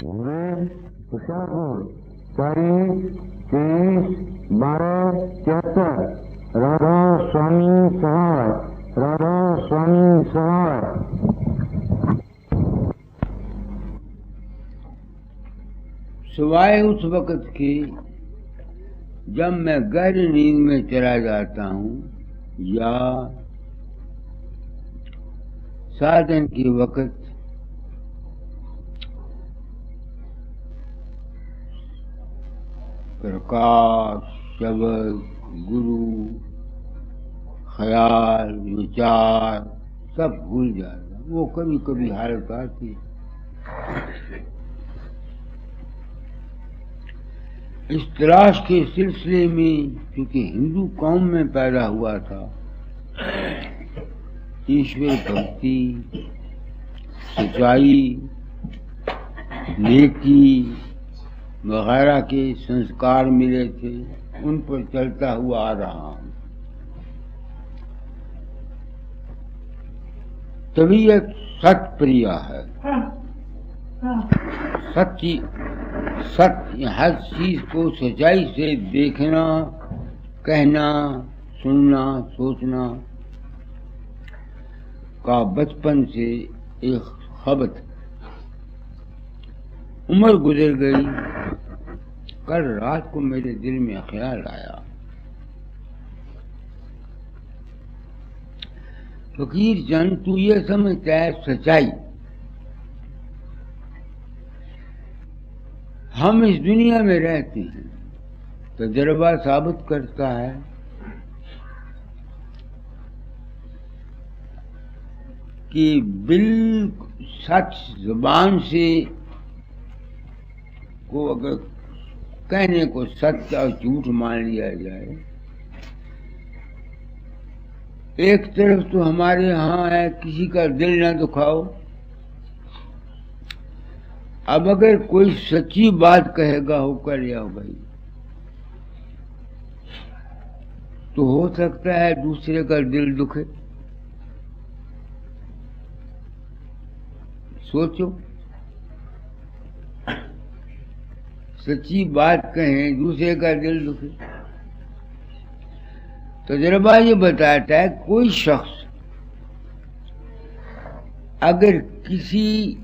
हुशियारपुर 40-23-12-73 राधा स्वामी सहाय, राधा स्वामी सहाय। सिवाय उस वक़्त की जब मैं गहरी नींद में चला जाता हूँ या साधन के वक़्त प्रकाश, शब्द, गुरु, ख्याल, विचार सब भूल जाता। वो कभी कभी हालत आती है। इस तलाश के सिलसिले में क्योंकि हिंदू कौम में पैदा हुआ था, ईश्वर भक्ति, सच्चाई, नेकी वगैरह के संस्कार मिले थे, उन पर चलता हुआ आ रहा हूं। तबीयत सत्प्रिय है। सत्य हर चीज को सच्चाई से देखना, कहना, सुनना, सोचना का बचपन से एक ख्वाब। उम्र गुजर गई। कल रात को मेरे दिल में ख्याल आया, फकीर चंद तू ये समझता है सच्चाई, हम इस दुनिया में रहते हैं, तजर्बा साबित करता है कि बिल्कुल सच जुबान से को अगर कहने को सत्य और झूठ मान लिया जाए, एक तरफ तो हमारे यहाँ है किसी का दिल न दुखाओ। अब अगर कोई सच्ची बात कहेगा होकर या भाई, तो हो सकता है दूसरे का दिल दुखे। सोचो, सच्ची बात कहें दूसरे का दिल दुखे। तजर्बा ये बताता है कोई शख्स अगर किसी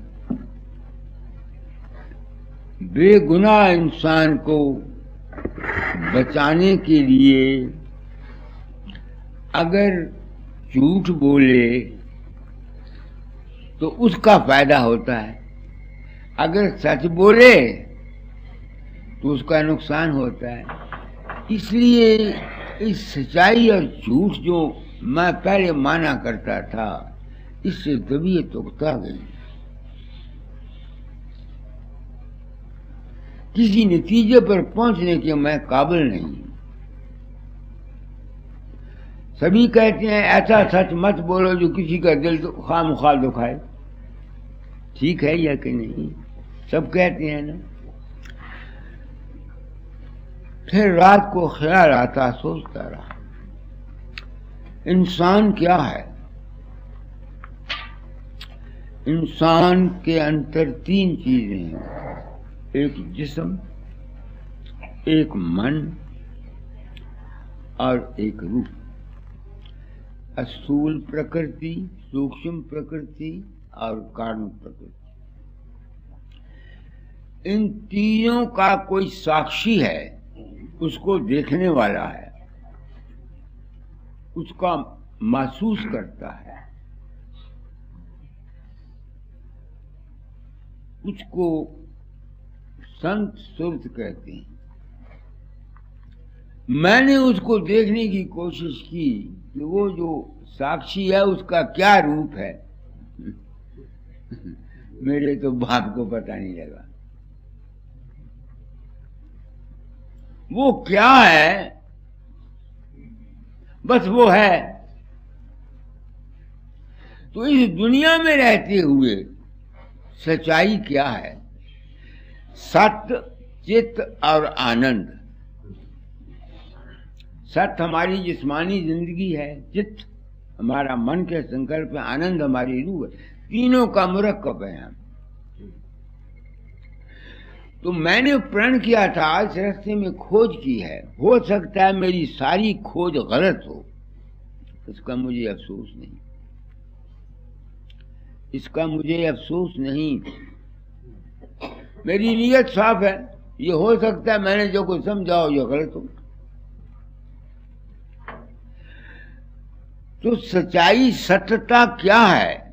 बेगुनाह इंसान को बचाने के लिए अगर झूठ बोले तो उसका फायदा होता है, अगर सच बोले तो उसका नुकसान होता है। इसलिए इस सच्चाई और झूठ जो मैं पहले माना करता था, इससे तबीयत उकता गई। किसी नतीजे पर पहुंचने के मैं काबिल नहीं। सभी कहते हैं ऐसा सच मत बोलो जो किसी का दिल खामखा दुखाए। ठीक है या कि नहीं? सब कहते हैं ना। फिर रात को ख्याल आता, सोचता रहा इंसान क्या है। इंसान के अंदर तीन चीजें हैं, एक जिस्म, एक मन और एक रूह। स्थूल प्रकृति, सूक्ष्म प्रकृति और कारण प्रकृति। इन तीनों का कोई साक्षी है, उसको देखने वाला है, उसका महसूस करता है, उसको संत सुरत कहते हैं। मैंने उसको देखने की कोशिश की कि वो जो साक्षी है उसका क्या रूप है। मेरे तो बाप को पता नहीं लगा वो क्या है, बस वो है। तो इस दुनिया में रहते हुए सच्चाई क्या है? सत्य, चित्त और आनंद। सत्य हमारी जिस्मानी जिंदगी है, चित्त हमारा मन के संकल्प है, आनंद हमारी रूह है। तीनों का मुरक्कब है हम। तो मैंने प्रण किया था, इस रास्ते में खोज की है, हो सकता है मेरी सारी खोज गलत हो, इसका मुझे अफसोस नहीं, इसका मुझे अफसोस नहीं। मेरी नीयत साफ है, ये हो सकता है मैंने जो कुछ समझा हो ये गलत हो। तो सच्चाई सत्यता क्या है?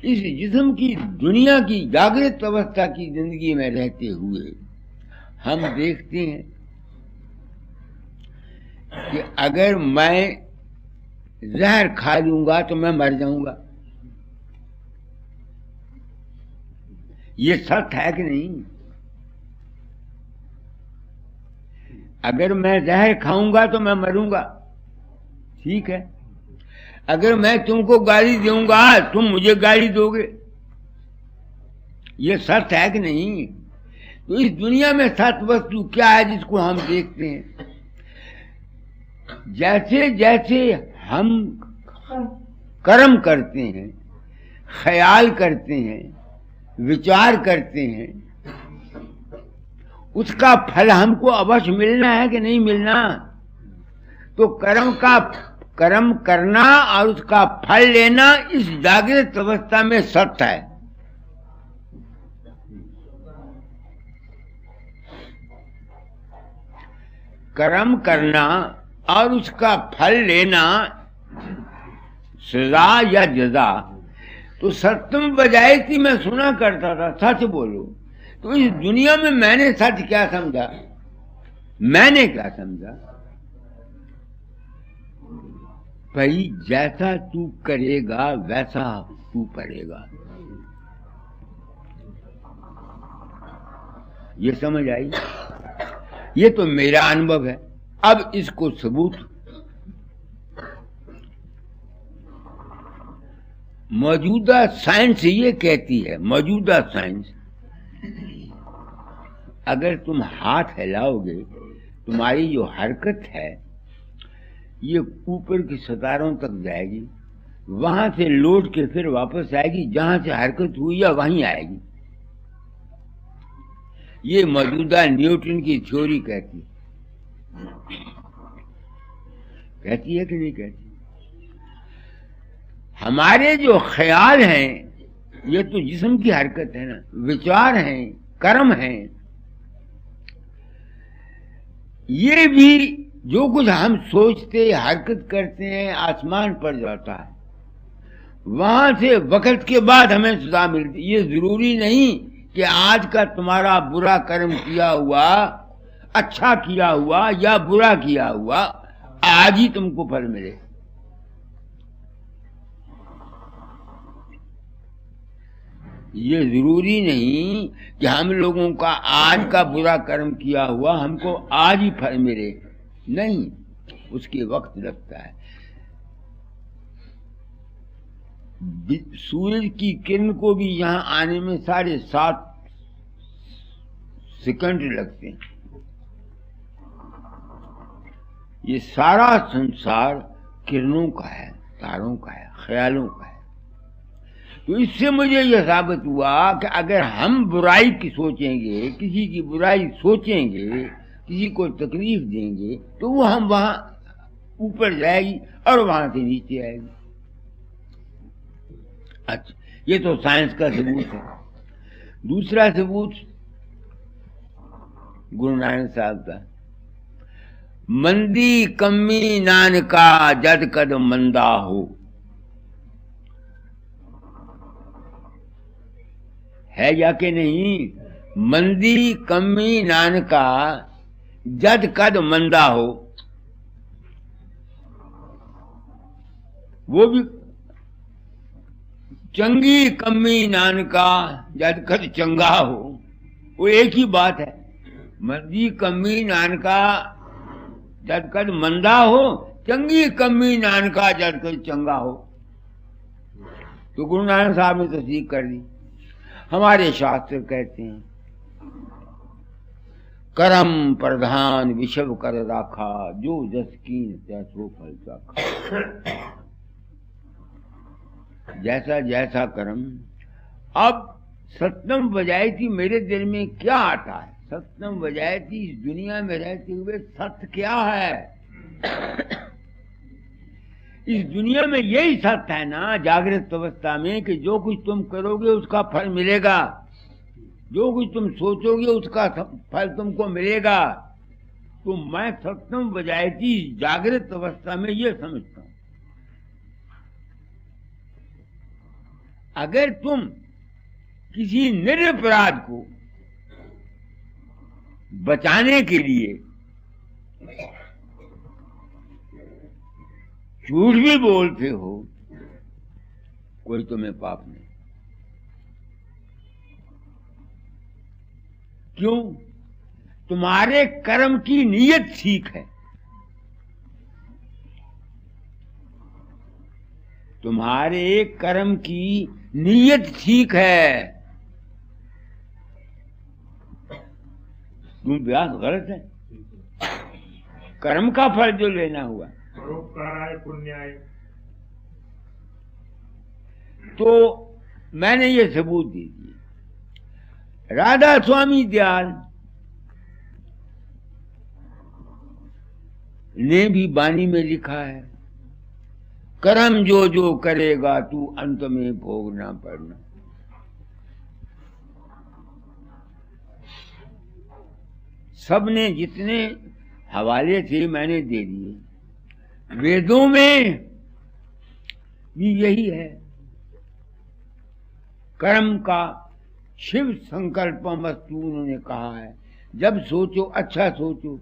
इस जिस्म की दुनिया की जागृत अवस्था की जिंदगी में रहते हुए हम देखते हैं कि अगर मैं जहर खा लूंगा तो मैं मर जाऊंगा। ये सत्य है कि नहीं? अगर मैं जहर खाऊंगा तो मैं मरूंगा, ठीक है। अगर मैं तुमको गाली दूंगा तुम मुझे गाली दोगे, ये सत्य है कि नहीं? तो इस दुनिया में सत्य वस्तु क्या है जिसको हम देखते हैं? जैसे जैसे हम कर्म करते हैं, ख्याल करते हैं, विचार करते हैं, उसका फल हमको अवश्य मिलना है कि नहीं मिलना? तो कर्म करना और उसका फल लेना इस जागृत अवस्था में सत्य है। कर्म करना और उसका फल लेना, सजा या जजा, तो सत्यम बजाय थी मैं सुना करता था, सच बोलो। तो इस दुनिया में मैंने सच क्या समझा? मैंने क्या समझा? भाई जैसा तू करेगा वैसा तू पड़ेगा, ये समझ आई? ये तो मेरा अनुभव है। अब इसको सबूत मौजूदा साइंस ये कहती है, मौजूदा साइंस, अगर तुम हाथ हिलाओगे तुम्हारी जो हरकत है ये ऊपर की सितारों तक जाएगी, वहां से लौट के फिर वापस आएगी, जहां से हरकत हुई है वहीं आएगी। ये मौजूदा न्यूटन की थ्योरी कहती है कि नहीं कहती? हमारे जो ख्याल हैं ये तो जिस्म की हरकत है ना, विचार हैं, कर्म हैं। ये भी जो कुछ हम सोचते हरकत करते हैं आसमान पर जाता है, वहां से वक्त के बाद हमें सजा मिलती। ये जरूरी नहीं कि आज का तुम्हारा बुरा कर्म किया हुआ, अच्छा किया हुआ या बुरा किया हुआ, आज ही तुमको फल मिले। ये जरूरी नहीं कि हम लोगों का आज का बुरा कर्म किया हुआ हमको आज ही फल मिले, नहीं, उसके वक्त लगता है। सूरज की किरण को भी यहाँ आने में 7.5 सेकंड लगते हैं। ये सारा संसार किरणों का है, तारों का है, ख्यालों का है। तो इससे मुझे यह साबित हुआ कि अगर हम बुराई की सोचेंगे, किसी की बुराई सोचेंगे, किसी को तकलीफ देंगे, तो वो हम वहां ऊपर जाएगी और वहां से नीचे आएगी। अच्छा, ये तो साइंस का सबूत है। दूसरा सबूत गुरु नानक साहब का, मंदी कमी नानका जद कद मंदा हो। है या कि नहीं? मंदी कमी नानका जद कद मंदा हो। वो भी चंगी कमी नानका जद कद चंगा हो, वो एक ही बात है। मंदी कमी नानका जद कद मंदा हो, चंगी कमी नानका जद कद चंगा हो। तो गुरु नानक साहब ने तस्दीक कर दी। हमारे शास्त्र कहते हैं कर्म प्रधान विषव कर राखा, जो जस कीन तैसो फल चाखा। जैसा जैसा कर्म। अब सत्यम वजायती मेरे दिल में क्या आता है? सत्यम वजायती, इस दुनिया में रहते हुए सत्य क्या है? इस दुनिया में यही सत्य है ना जागृत अवस्था में कि जो कुछ तुम करोगे उसका फल मिलेगा, जो कुछ तुम सोचोगे उसका फल तुमको मिलेगा। तो मैं सत्यम वजायती जागृत अवस्था में ये समझता हूं, अगर तुम किसी निरपराध को बचाने के लिए झूठ भी बोलते हो, कोई तुम्हें पाप नहीं। क्यों? तुम्हारे कर्म की नीयत ठीक है, तुम्हारे कर्म की नीयत ठीक है। तुम व्यास गलत है, कर्म का फल जो लेना हुआ पुण्याय। तो मैंने ये सबूत दे दिए। राधा स्वामी दयाल ने भी वाणी में लिखा है, कर्म जो जो करेगा तू अंत में भोगना पड़ना। सबने जितने हवाले थे मैंने दे दिए। वेदों में भी यही है, कर्म का शिव संकल्प वस्तु उन्होंने कहा है। जब सोचो अच्छा सोचो,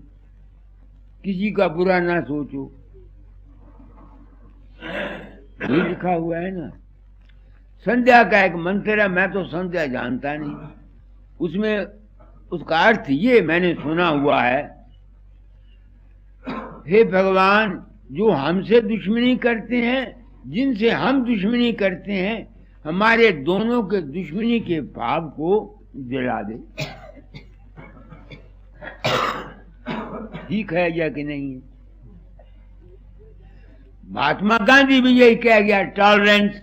किसी का बुरा ना सोचो, ये लिखा हुआ है ना। संध्या का एक मंत्र है, मैं तो संध्या जानता नहीं, उसमें उसका अर्थ ये मैंने सुना हुआ है, हे भगवान जो हमसे दुश्मनी करते हैं, जिनसे हम दुश्मनी करते हैं, हमारे दोनों के दुश्मनी के भाव को दिला दे। ठीक है या कि नहीं? महात्मा गांधी भी यही कह गया, टॉलरेंस।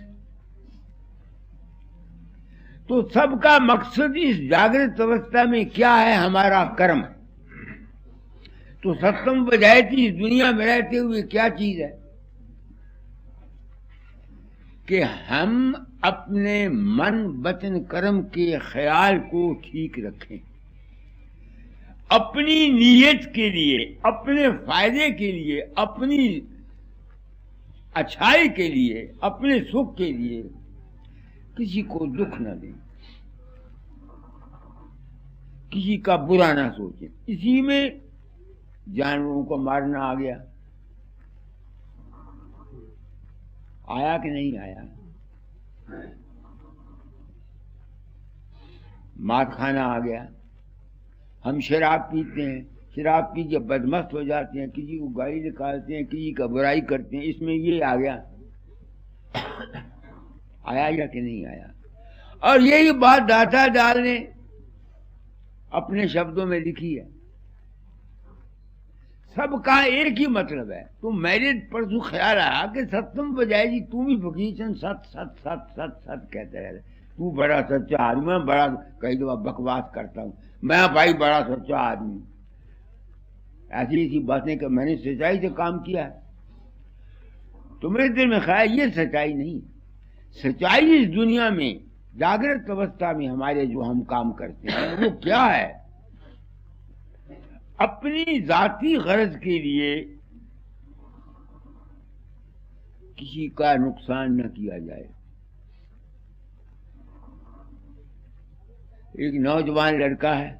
तो सबका मकसद इस जागृत अवस्था में क्या है? हमारा कर्म। तो सत्यम वजायती इस दुनिया में रहते हुए क्या चीज है कि हम अपने मन वचन कर्म के ख्याल को ठीक रखें, अपनी नीयत के लिए, अपने फायदे के लिए, अपनी अच्छाई के लिए, अपने सुख के लिए किसी को दुख न दें, किसी का बुरा ना सोचें। इसी में जानवरों को मारना आ गया, आया कि नहीं आया? मात खाना आ गया। हम शराब पीते हैं, शराब पी के बदमस्त हो जाते हैं, किसी को गाली निकालते हैं, किसी का बुराई करते हैं, इसमें ये आ गया। आया या कि नहीं आया? और यही बात दाता दाल ने अपने शब्दों में लिखी है। सबका एक ही मतलब है। तो मेरे परसों ख्याल आया कि सत्यम बजाएगी, तू भी फकीर सत सत सत सत सत कहते रहे, तू बड़ा सच्चा आदमी। मैं बड़ा कई दफा बकवास करता हूँ, मैं भाई बड़ा सच्चा आदमी, ऐसी ऐसी बातें कि मैंने सच्चाई से काम किया है। तो मेरे दिल में ख्याल ये सच्चाई नहीं, सच्चाई इस दुनिया में जागृत अवस्था में हमारे जो हम काम करते हैं वो क्या है? अपनी जाती गरज के लिए किसी का नुकसान न किया जाए। एक नौजवान लड़का है,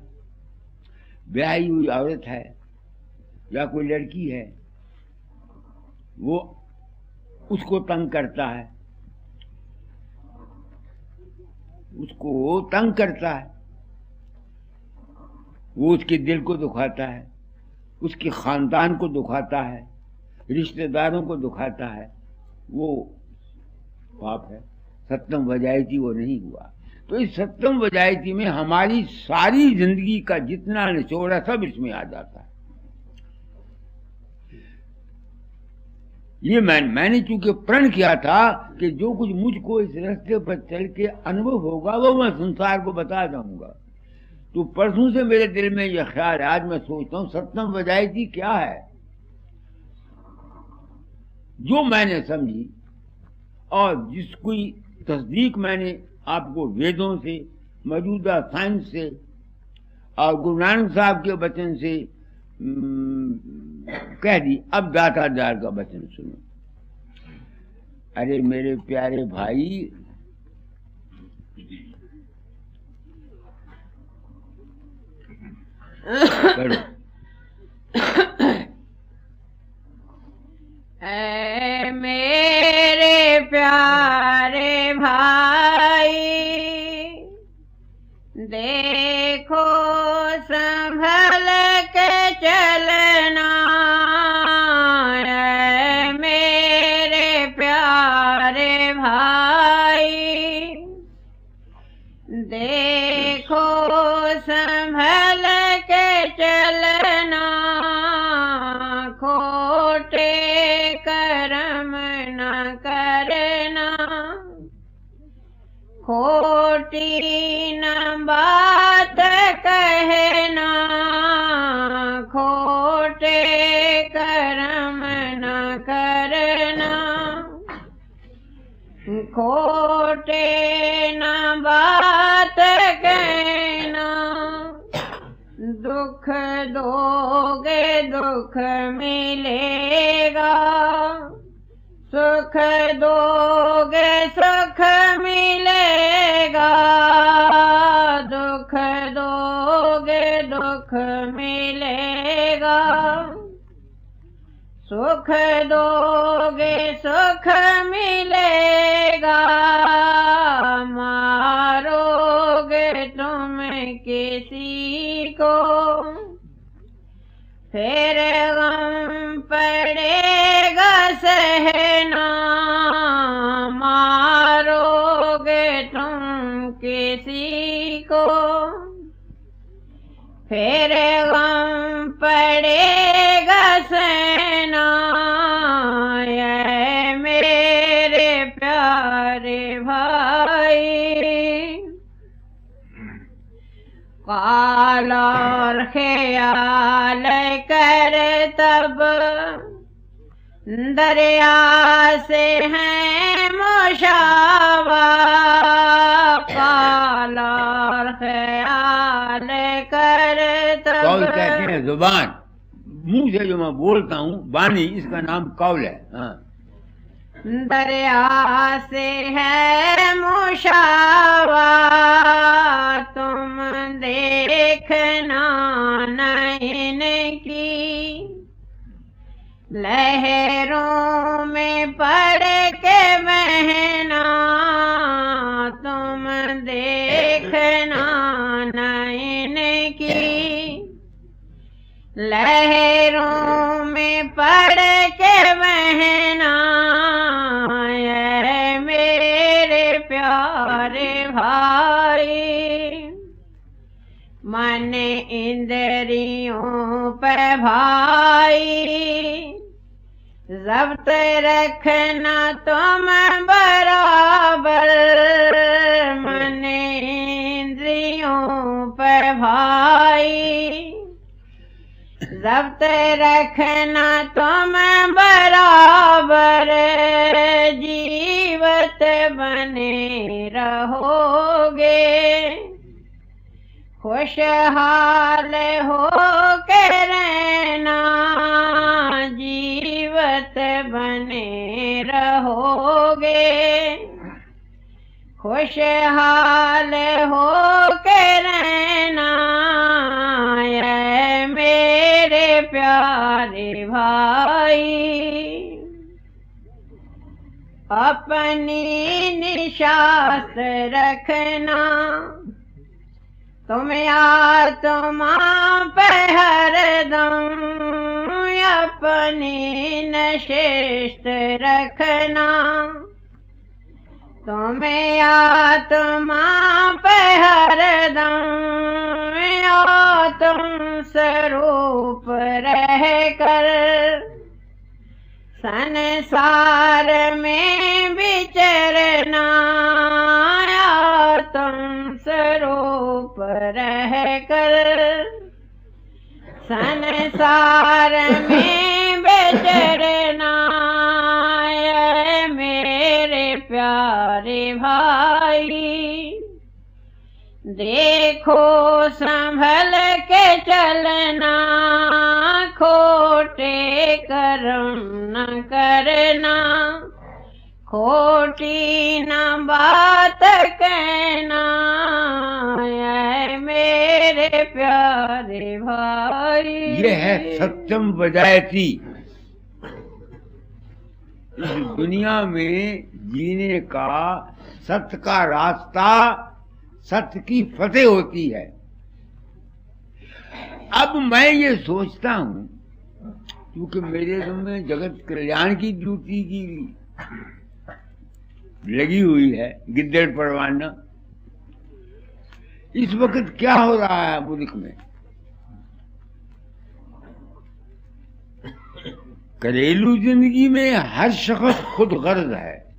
ब्याही हुई औरत है या कोई लड़की है, वो उसको तंग करता है, उसको तंग करता है, वो उसके दिल को दुखाता है, उसके खानदान को दुखाता है, रिश्तेदारों को दुखाता है, वो पाप है। सत्यम वजायती वो नहीं हुआ। तो इस सत्यम वजायती में हमारी सारी जिंदगी का जितना निचोड़ है सब इसमें आ जाता है। ये मैंने चूंकि प्रण किया था कि जो कुछ मुझको इस रास्ते पर चल के अनुभव होगा वो मैं संसार को बता जाऊंगा। तो परसों से मेरे दिल में यह ख्याल है, आज मैं सोचता हूँ सप्तम वजायती क्या है। जो मैंने समझी और जिसकी तस्दीक मैंने आपको वेदों से, मौजूदा साइंस से और गुरु नानक साहब के वचन से कह दी, अब दातादार का वचन सुनो। अरे मेरे प्यारे भाई, करो। ऐ मेरे प्यारे भाई, देखो संभल के चलना। ऐ मेरे प्यारे भाई, देखो संभल के चलना। खोटे कर्म न करना, खोटी न बात कहना। खोटे कर्म न करना, खोटे न बात कहना। दुख दोगे दुख मिलेगा, सुख दोगे सुख मिलेगा। दुख दोगे दुख मिलेगा, सुख दोगे सुख मिलेगा। मारोगे तुम किसी को, फिर गम पड़ेगा सहना। मारोगे तुम किसी को, फिर गम पड़ेगा सहना। ये मेरे प्यारे भाई, काल और ख्याल कर तब दरिया से है मुशावा। काल और ख्याल कर तब, कौल कहते हैं जुबान, मुंह से जो मैं बोलता हूँ बानी, इसका नाम कौल है। हाँ। दरिया से है मुशावा, तुम देखना नैन की। लहरों में पड़ के बहना, तुम देखना नैन की। लहरों में पड़ के बहना। ये मेरे प्यारे भाई, मन इंद्रियों पर भाई, जब्त रखना तुम बराबर। मन इंद्रियों पर भाई, जब्त रखना तुम बराबर। जीवत बने रहोगे, खुशहाल हो के रहना। जीवत बने रहोगे, खुशहाल हो के रहना। ये मेरे प्यारे भाई, अपनी निशात रखना। तुम आत्मा पे हरदम अपनी नशिस्त रखना। तुम्हें आत्मा पे हरदम आत्म स्वरूप रह कर संसार में विचरना आत्म स्वरूप रह कर, संसार में विचरना मेरे प्यारे भाई। देखो संभल के चलना, खोटे कर्म न करना, खोटी न बात कहना मेरे प्यारे भाई। ये है सत्यम वजायती। इस दुनिया में जीने का सत्य का रास्ता, सत्य की फतेह होती है। अब मैं ये सोचता हूं, क्योंकि मेरे दिल में जगत कल्याण की ड्यूटी की लगी हुई है, गिद्दड़ परवाना। इस वक्त क्या हो रहा है मुल्क में? घरेलू जिंदगी में हर शख्स खुद गर्ज है,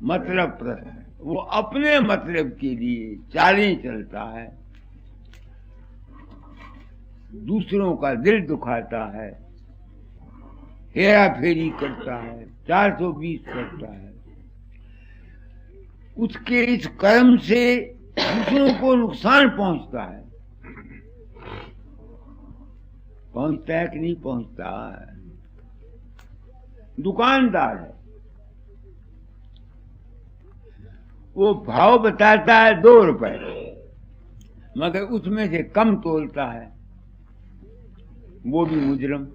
मतलब प्रस्त है। वो अपने मतलब के लिए चालें चलता है, दूसरों का दिल दुखाता है, हेरा फेरी करता है, 420 करता है। उसके इस कर्म से दूसरों को नुकसान पहुंचता है। पहुंचता है कि नहीं पहुंचता है? दुकानदार है, वो भाव बताता है 2 रुपए, मगर उसमें से कम तोलता है, वो भी मुजरम।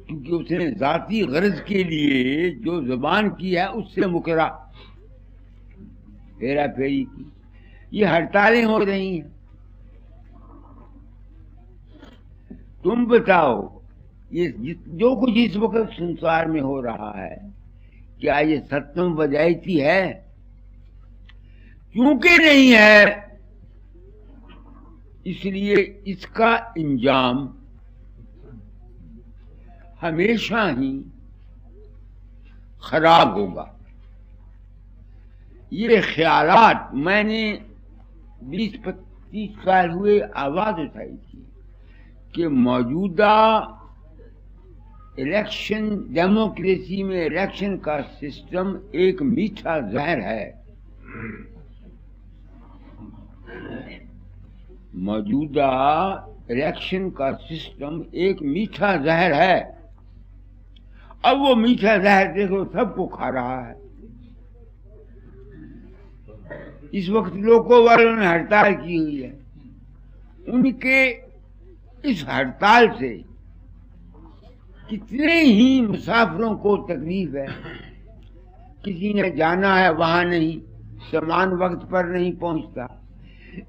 क्योंकि उसने जाती गरज के लिए जो जुबान की है उससे मुकरा, हेरा फेरी की। ये हड़तालें हो रही हैं। तुम बताओ, ये जो कुछ इस वक्त संसार में हो रहा है, क्या ये सत्यम वजायती है? क्योंकि नहीं है, इसलिए इसका इंजाम हमेशा ही खराब होगा। ये ख्यालात मैंने 20-25 साल हुए आवाज उठाई थी कि मौजूदा इलेक्शन डेमोक्रेसी में इलेक्शन का सिस्टम एक मीठा जहर है। मौजूदा इलेक्शन का सिस्टम एक मीठा जहर है। अब वो मीठा जहर देखो सबको खा रहा है। इस वक्त लोगों वालों ने हड़ताल की हुई है। उनके इस हड़ताल से कितने ही मुसाफिरों को तकलीफ है। किसी ने जाना है वहां नहीं, सामान वक्त पर नहीं पहुंचता।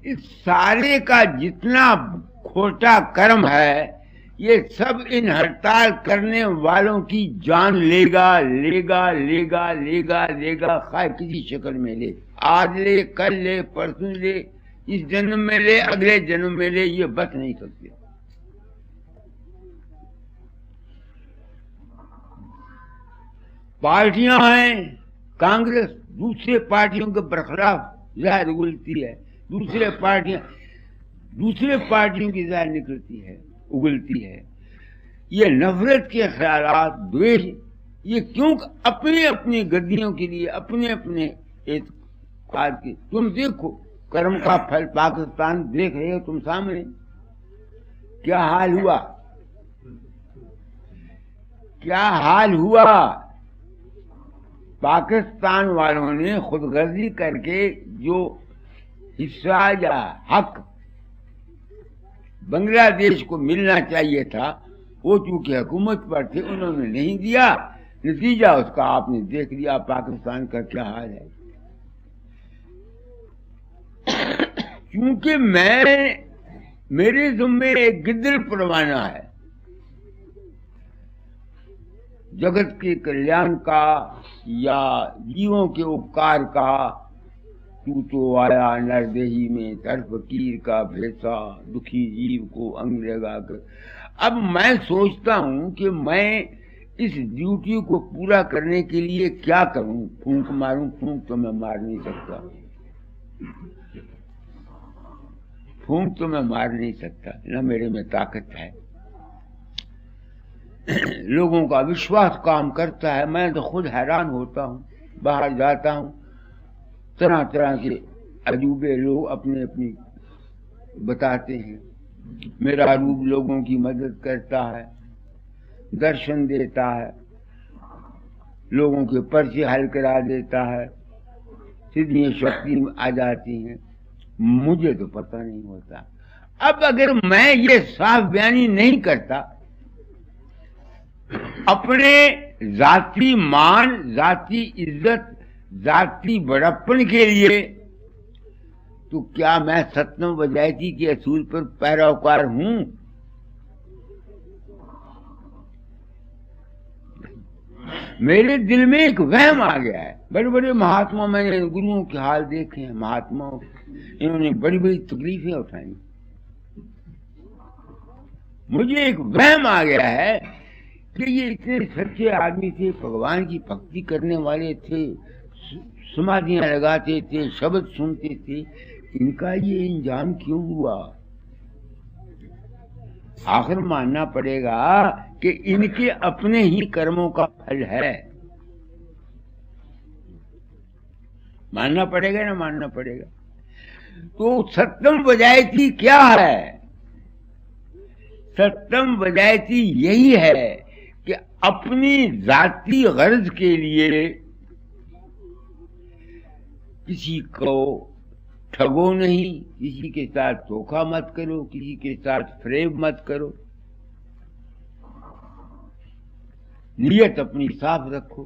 इस सारे का जितना खोटा कर्म है, ये सब इन हड़ताल करने वालों की जान लेगा लेगा लेगा लेगा लेगा, खाए किसी शक्ल में ले। आज ले, कल ले, परसों ले, इस जन्म में ले, अगले जन्म में ले, ये बच नहीं सकते। पार्टियां हैं, कांग्रेस दूसरे पार्टियों के बरखिलाफ जहर उगलती है, दूसरे पार्टियों की जहर निकलती है, उगलती है। ये नफरत के ख्यालात, द्वेष, ये क्यों? अपने अपनी गद्दियों के लिए, अपने अपने एतकाद के। तुम देखो कर्म का फल पाकिस्तान देख रहे हो तुम सामने, क्या हाल हुआ, क्या हाल हुआ। पाकिस्तान वालों ने खुदगर्जी करके जो हिस्सा या हक बांग्लादेश को मिलना चाहिए था, वो चूंकि हुकूमत पर थे, उन्होंने नहीं दिया। नतीजा उसका आपने देख लिया, पाकिस्तान का क्या हाल है। क्योंकि मेरे ज़िम्मे एक गिद्दड़ परवाना है, जगत के कल्याण का या जीवों के उपकार का। तू तो आया नरदेही में, तर फकीर का भेसा, दुखी जीव को अंग लगा कर। अब मैं सोचता हूं कि मैं इस ड्यूटी को पूरा करने के लिए क्या करूं। फूंक मारूं, फूंक तो मैं मार नहीं सकता, फूंक तो मैं मार नहीं सकता, न मेरे में ताकत है। लोगों का विश्वास काम करता है, मैं तो खुद हैरान होता हूँ। बाहर जाता हूँ, तरह तरह के अजूबे लोग अपने अपनी बताते हैं। मेरा रूप लोगों की मदद करता है, दर्शन देता है, लोगों के पर्चे हल करा देता है, सिद्धियां शक्ति आ जाती हैं। मुझे तो पता नहीं होता। अब अगर मैं ये साफ बयानी नहीं करता अपने जाति मान, जाति इज्जत, जाति बड़प्पन के लिए, तो क्या मैं सत्यम वजैती के असूल पर पैरोकार हूं? मेरे दिल में एक वहम आ गया है। बड़े बड़े महात्मा, मैंने गुरुओं के हाल देखे हैं, महात्माओं, इन्होंने बड़ी बड़ी तकलीफें उठाई। मुझे एक वहम आ गया है कि ये इतने सच्चे आदमी थे, भगवान की भक्ति करने वाले थे, समाधियां लगाते थे, शब्द सुनते थे, इनका ये इंजाम क्यों हुआ? आखिर मानना पड़ेगा कि इनके अपने ही कर्मों का फल है। मानना पड़ेगा ना मानना पड़ेगा। तो सत्यम वजैती क्या है? सत्यम वजैती यही है कि अपनी जाति गर्ज के लिए किसी को ठगो नहीं, किसी के साथ धोखा मत करो, किसी के साथ फ्रेब मत करो, नियत अपनी साफ रखो।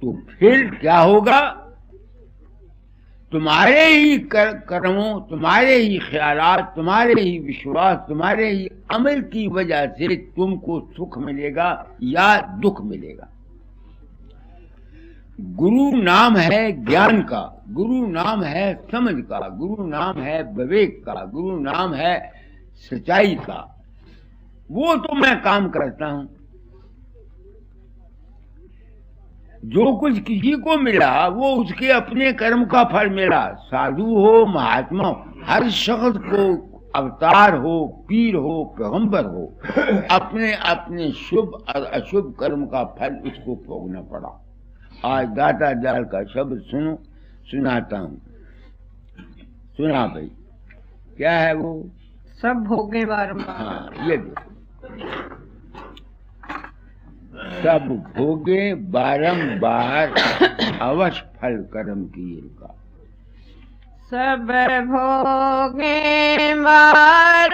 तो फिर क्या होगा? तुम्हारे ही कर्मों, तुम्हारे ही ख्यालात, तुम्हारे ही विश्वास, तुम्हारे ही अमल की वजह से तुमको सुख मिलेगा या दुख मिलेगा। गुरु नाम है ज्ञान का, गुरु नाम है समझ का, गुरु नाम है विवेक का, गुरु नाम है सच्चाई का। वो तो मैं काम करता हूं। जो कुछ किसी को मिला वो उसके अपने कर्म का फल मिला। साधु हो, महात्मा हो, हर शख्स को, अवतार हो, पीर हो, पैगंबर हो, अपने अपने शुभ और अशुभ कर्म का फल उसको भोगना पड़ा। आज दाता जाल का शब्द सुनो, सुनाता हूं। सुना भाई, क्या है वो? सब भोगे बारंबार। हाँ, ये देखो, सब भोगे बारंबार अवश्य फल कर्म किए का। सब भोगे बारंबार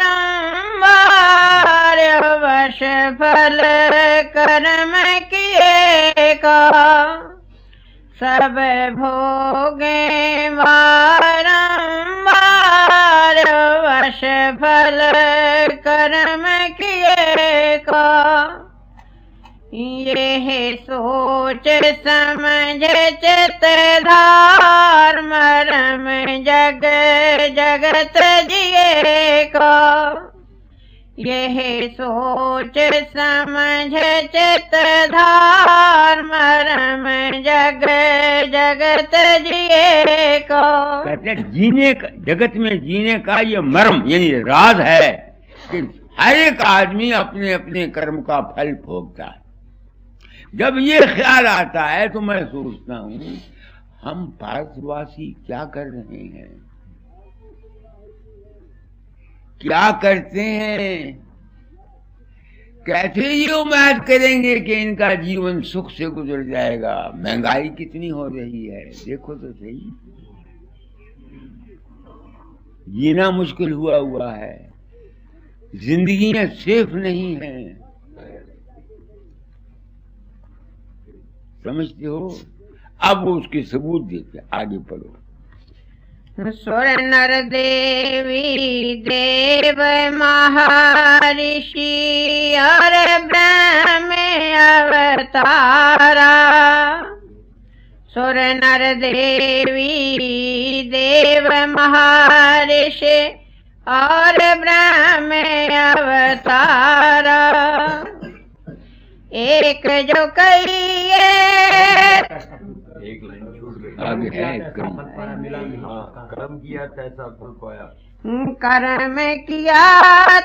अवश्य फल कर्म किए का। सब भोगे बारंबार अवश्य फल कर्म किए का। ये सोच समझ चित धार मरम जग जगत जिए का। ये सोच समझ चित धार मरम जग जगत जिए का। कहते जीने का, जगत में जीने का ये मर्म यानी राज है कि हर एक आदमी अपने अपने कर्म का फल भोगता है। जब ये ख्याल आता है तो मैं सोचता हूं हम भारतवासी क्या कर रहे हैं, क्या करते हैं, कैसे ये उम्मीद करेंगे कि इनका जीवन सुख से गुजर जाएगा। महंगाई कितनी हो रही है, देखो तो सही, जीना मुश्किल हुआ है, जिंदगियां सेफ नहीं है। समझते हो? अब वो उसके सबूत देते, आगे पढ़ो। सुर नर देवी देव महर्षि और ब्रह्म अवतारा। सुर नर देवी देव महर्षि और ब्रह्म अवतारा। एक जो कहिए आगे है क्रम। कर्म किया तैसा फल पाया। कर्म किया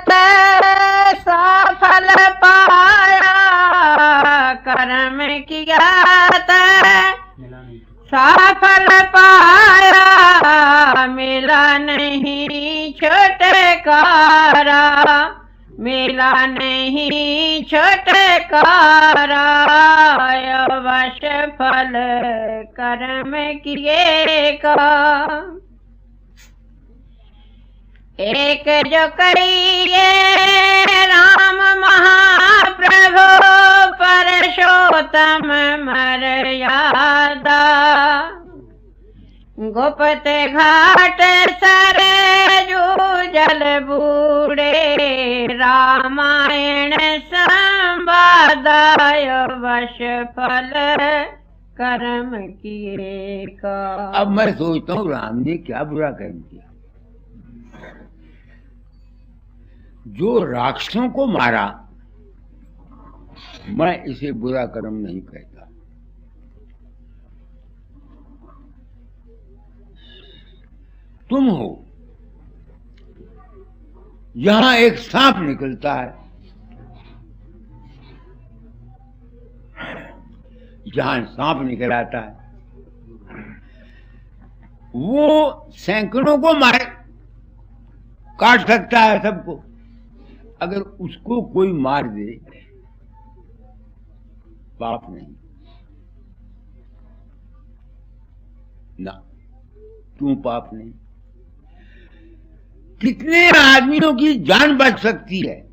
तैसा फल पाया। कर्म किया तैसा फल पाया। मिला नहीं छुटकारा। मिला नहीं छुटकारा। वश फल कर्म किए का। एक जो करिए राम महाप्रभु परशोत्तम मर्यादा। गुप्त घाट सरजू जल बूढ़े रामायण संवादाय। वश फल कर्म किए का। अब मैं सोचता हूँ राम ने क्या बुरा कर्म किया जो राक्षसों को मारा। मैं इसे बुरा कर्म नहीं कहता। तुम हो, यहां एक सांप निकलता है, जहां सांप निकल आता है वो सैकड़ों को मार काट सकता है सबको। अगर उसको कोई मार दे पाप नहीं ना, क्यों पाप नहीं? कितने आदमियों की जान बच सकती है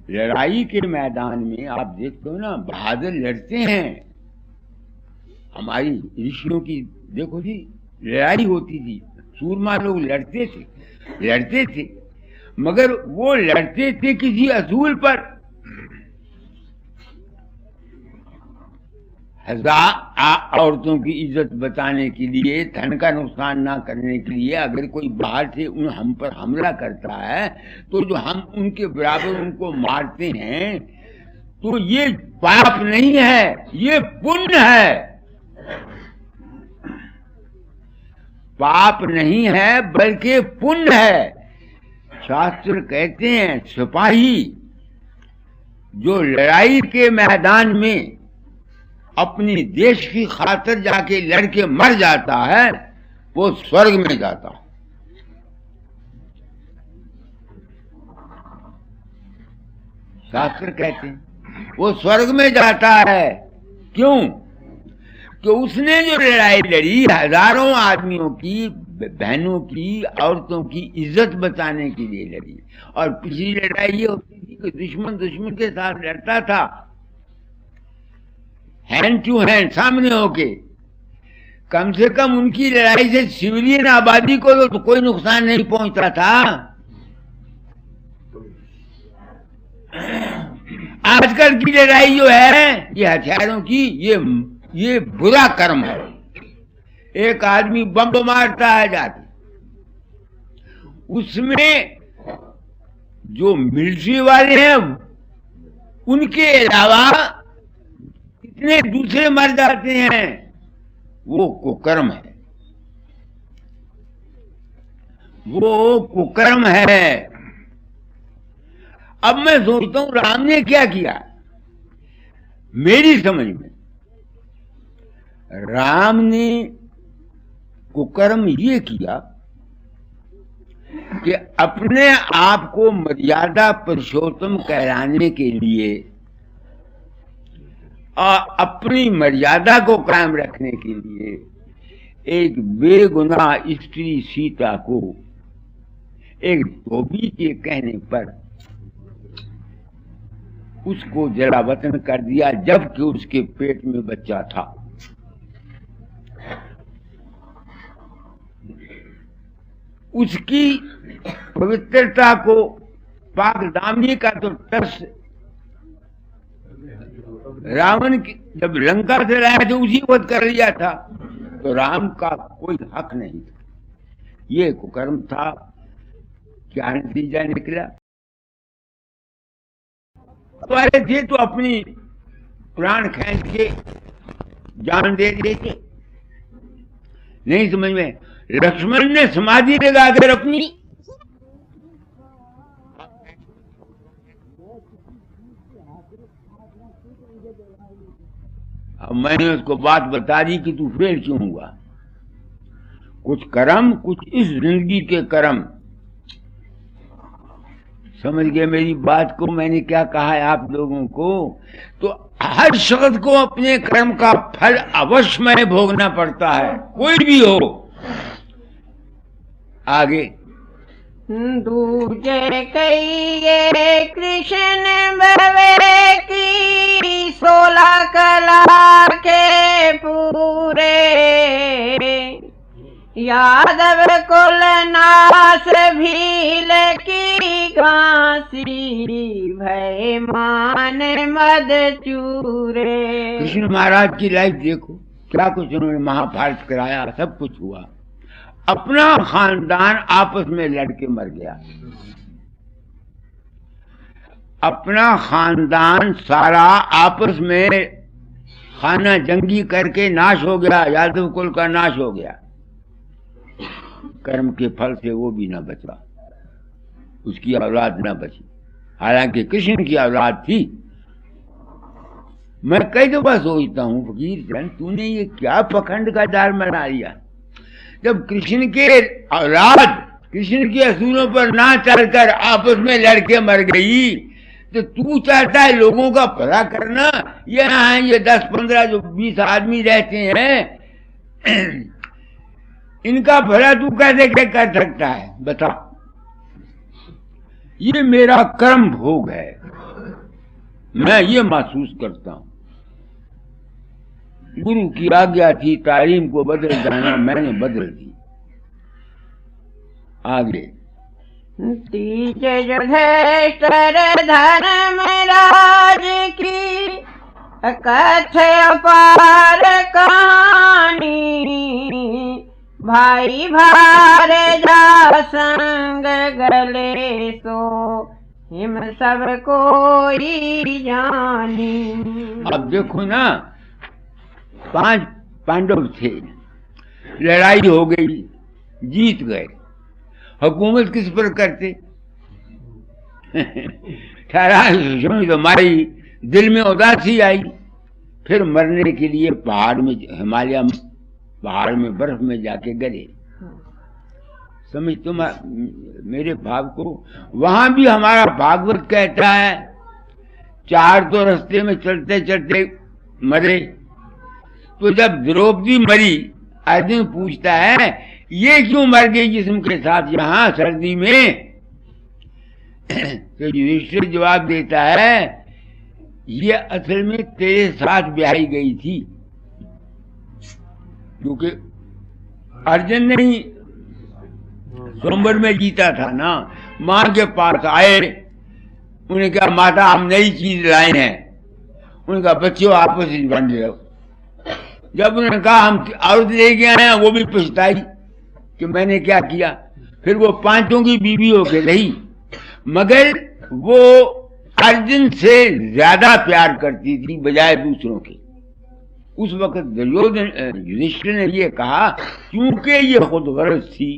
लड़ाई के मैदान में। आप देखते हो ना, बहादुर लड़ते हैं। हमारी ऋषियों की देखो जी, लड़ाई होती थी, सूरमा लोग लड़ते थे, मगर वो लड़ते थे किसी असूल पर। हजार औरतों की इज्जत बचाने के लिए, धन का नुकसान ना करने के लिए। अगर कोई बाहर से हम पर हमला करता है तो जो हम उनके बराबर उनको मारते हैं, तो ये पाप नहीं है, ये पुण्य है। पाप नहीं है बल्कि पुण्य है। शास्त्र कहते हैं सिपाही जो लड़ाई के मैदान में अपनी देश की खातिर जाके लड़के मर जाता है वो स्वर्ग में जाता है। शास्त्र कहते हैं वो स्वर्ग में जाता है। क्यों? कि उसने जो लड़ाई लड़ी, हजारों आदमियों की, बहनों की, औरतों की इज्जत बचाने के लिए लड़ी। और पिछली लड़ाई ये होती थी कि दुश्मन के साथ लड़ता था, हैंड टू हैंड, सामने होके। कम से कम उनकी लड़ाई से सिविलियन आबादी को तो कोई नुकसान नहीं पहुंचता था। आजकल की लड़ाई जो है ये हथियारों की, ये बुरा कर्म है। एक आदमी बम मारता है जाके, उसमें जो मिलिट्री वाले हैं उनके अलावा कितने दूसरे मर जाते हैं, वो कुकर्म है, वो कुकर्म है। अब मैं सोचता हूं राम ने क्या किया। मेरी समझ में राम ने कुकर्म ये किया कि अपने आप को मर्यादा पुरुषोत्तम कहलाने के लिए और अपनी मर्यादा को कायम रखने के लिए एक बेगुनाह स्त्री सीता को एक धोबी के कहने पर उसको जलावतन कर दिया, जबकि उसके पेट में बच्चा था। उसकी पवित्रता को, पाक दामनी का तो टस रावण जब लंका से लाया तो उसी वक्त कर लिया था, तो राम का कोई हक नहीं था। ये कुकर्म था। क्या नतीजा निकला? तुम्हारे थे तो अपनी प्राण खींच के जान दे देते। नहीं समझ में? लक्ष्मण ने समाधि लगाकर अपनी अब मैंने उसको बात बता दी कि तू फेल क्यों हुआ। कुछ कर्म, कुछ इस जिंदगी के कर्म। समझ गए मेरी बात को? मैंने क्या कहा है आप लोगों को? तो हर शख्स को अपने कर्म का फल अवश्य में भोगना पड़ता है, कोई भी हो। आगे दूजे कहिए कृष्ण भवे की 16 कला के पूरे, यादव कुल नास भील की घासी, भय मान मद चूरे। कृष्ण महाराज की लाइफ देखो, क्या कुछ उन्होंने महाभारत कराया, सब कुछ हुआ। अपना खानदान आपस में लड़के मर गया, अपना खानदान सारा आपस में खाना जंगी करके नाश हो गया, यादव कुल का नाश हो गया। कर्म के फल से वो भी न बचा, उसकी औलाद न बची, हालांकि कृष्ण की औलाद थी। मैं कई दफा सोचता हूँ फकीर चंद, तूने ये क्या पखंड का जाल बना लिया। जब कृष्ण के औलाद कृष्ण के असूलों पर ना चलकर आपस में लड़के मर गई, तो तू चाहता है लोगों का भला करना। यहाँ ये 10, 15 जो 20 आदमी रहते हैं, इनका भला तू कैसे कर सकता है बता? ये मेरा कर्म भोग है, मैं ये महसूस करता हूं। गुरु की आज्ञा थी तालीम को बदल जाना, मैंने बदल दी। आगे तीज युधिष्ठिर धर्मराज की कथे अपार कहानी, भाई भार जा संग गले सो हिम सब कोई जानी। अब देखो ना, 5 पांडव थे, लड़ाई हो गई, जीत गए, हुकूमत किस पर करते? ठहरा तो मारी, दिल में उदासी आई, फिर मरने के लिए पहाड़ में, हिमालय पहाड़ में बर्फ में जाके गए। समझ तुम मेरे भाव को? वहां भी हमारा भागवत कहता है 4 तो रास्ते में चलते चलते मरे। तो जब द्रौपदी मरी, अर्जुन पूछता है ये क्यों मर गई जिस्म के साथ यहाँ सर्दी में? तो युधिष्ठिर जवाब देता है ये असल में तेरे साथ ब्याही गई थी, क्योंकि अर्जुन ने ही स्वयंवर में जीता था ना। मां के पास आए, उन्हें कहा माता हम नई चीज लाए हैं। उन्होंने कहा बच्चों आपस में बन रहे हो। जब उन्होंने कहा हम औरत लेके आए हैं, वो भी पछताई कि मैंने क्या किया। फिर वो 5 की बीवी होके रही, मगर वो अर्जुन से ज्यादा प्यार करती थी बजाय दूसरों के। उस वक्त दुर्योधन युधिष्ठिर ने ये कहा, क्योंकि ये खुद गरज थी,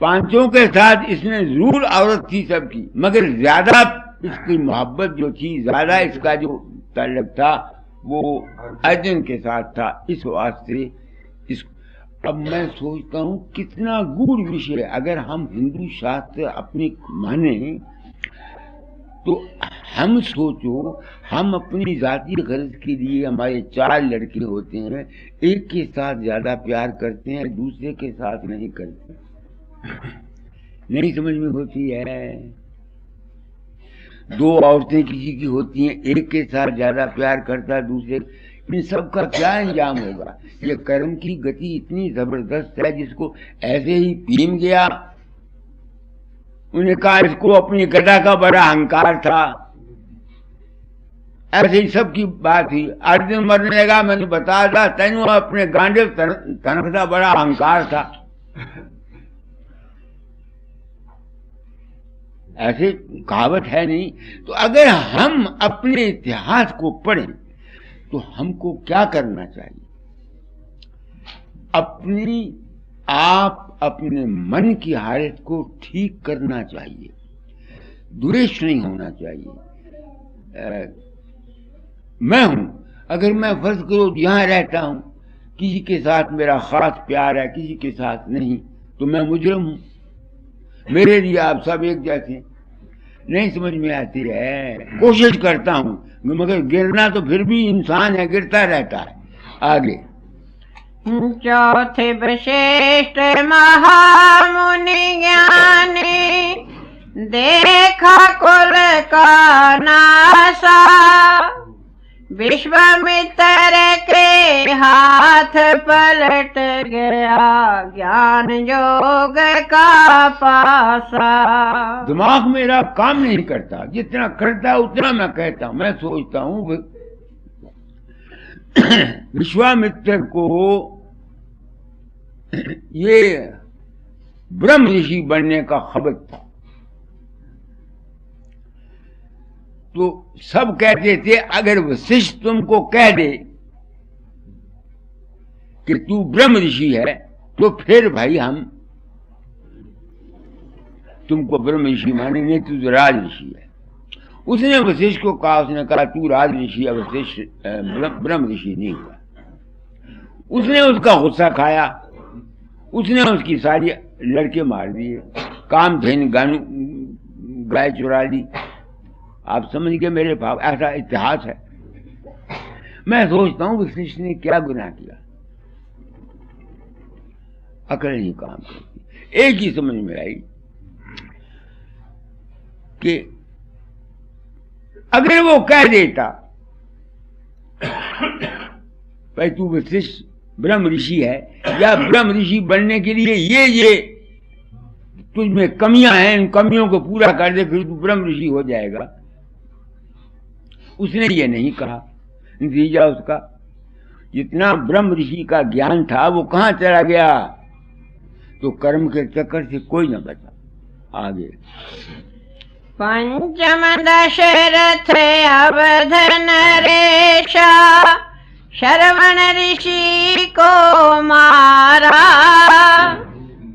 5 के साथ इसने जरूर औरत थी सबकी, मगर ज्यादा इसकी मोहब्बत जो थी, ज्यादा इसका जो ताल्लुक था वो अर्जुन के साथ था। इस वास्ते इस अब मैं सोचता हूँ कितना गूढ़ विषय। अगर हम हिंदू शास्त्र अपनी माने तो हम सोचो, हम अपनी जाती गरज के लिए हमारे 4 लड़के होते हैं, एक के साथ ज्यादा प्यार करते हैं, दूसरे के साथ नहीं करते। नहीं समझ में होती है? 2 औरतें किसी की होती हैं, एक के साथ ज्यादा प्यार करता है, दूसरे। इन सब का क्या अंजाम होगा? ये कर्म की गति इतनी जबरदस्त है, जिसको ऐसे ही पीम गया। उन्हें कहा इसको अपनी गदा का बड़ा अहंकार था, ऐसे ही सबकी बात थी। अर्जुन मरने लगा, मैंने बताया था तेनू अपने गांडे तनख का बड़ा अहंकार था। ऐसे कहावत है नहीं। तो अगर हम अपने इतिहास को पढ़ें तो हमको क्या करना चाहिए? आप अपने मन की हालत को ठीक करना चाहिए, द्वेष नहीं होना चाहिए। मैं हूं, अगर मैं फर्ज करो यहां रहता हूं, किसी के साथ मेरा खास प्यार है, किसी के साथ नहीं, तो मैं मुजरिम हूं। मेरे लिए आप सब एक जैसे। नहीं समझ में आती है, कोशिश करता हूं, मगर गिरना तो फिर भी इंसान है, गिरता रहता है। आगे चौथे वशिष्ठ महामुनि ज्ञानी, देखा कुल का नासा, विश्वामित्र के हाथ पलट गया ज्ञान योग का पासा। दिमाग मेरा काम नहीं करता, जितना करता है उतना मैं कहता हूं। मैं सोचता हूं विश्वामित्र को ये ब्रह्म ऋषि बनने का खबर था, तो सब कहते थे अगर वशिष्ठ तुमको कह दे कि तू ब्रह्म ऋषि है तो फिर भाई हम तुमको ब्रह्म ऋषि मानेंगे, तू तो राज ऋषि है। उसने वशिष्ठ को कहा, उसने कहा तू राज ऋषि है, वशिष्ठ ब्रह्म ऋषि नहीं हुआ। उसने उसका गुस्सा खाया, उसने उसकी सारी लड़के मार दिए, कामधेनु गाय चुरा ली। आप समझ गए मेरे भाव, ऐसा इतिहास है। मैं सोचता हूं वशिष्ठ ने क्या गुनाह किया, अकल नहीं काम करती। एक ही समझ में आई कि अगर वो कह देता भाई तू वशिष्ठ ब्रह्म ऋषि है, या ब्रह्म ऋषि बनने के लिए ये तुझ में कमियां हैं, इन कमियों को पूरा कर दे फिर तू ब्रह्म ऋषि हो जाएगा। उसने ये नहीं कहा। नतीजा उसका जितना ब्रह्म ऋषि का ज्ञान था वो कहां चला गया? तो कर्म के चक्कर से कोई न बचा। आगे पंचम दशरथ अवध नरेशा, श्रवण ऋषि को मारा,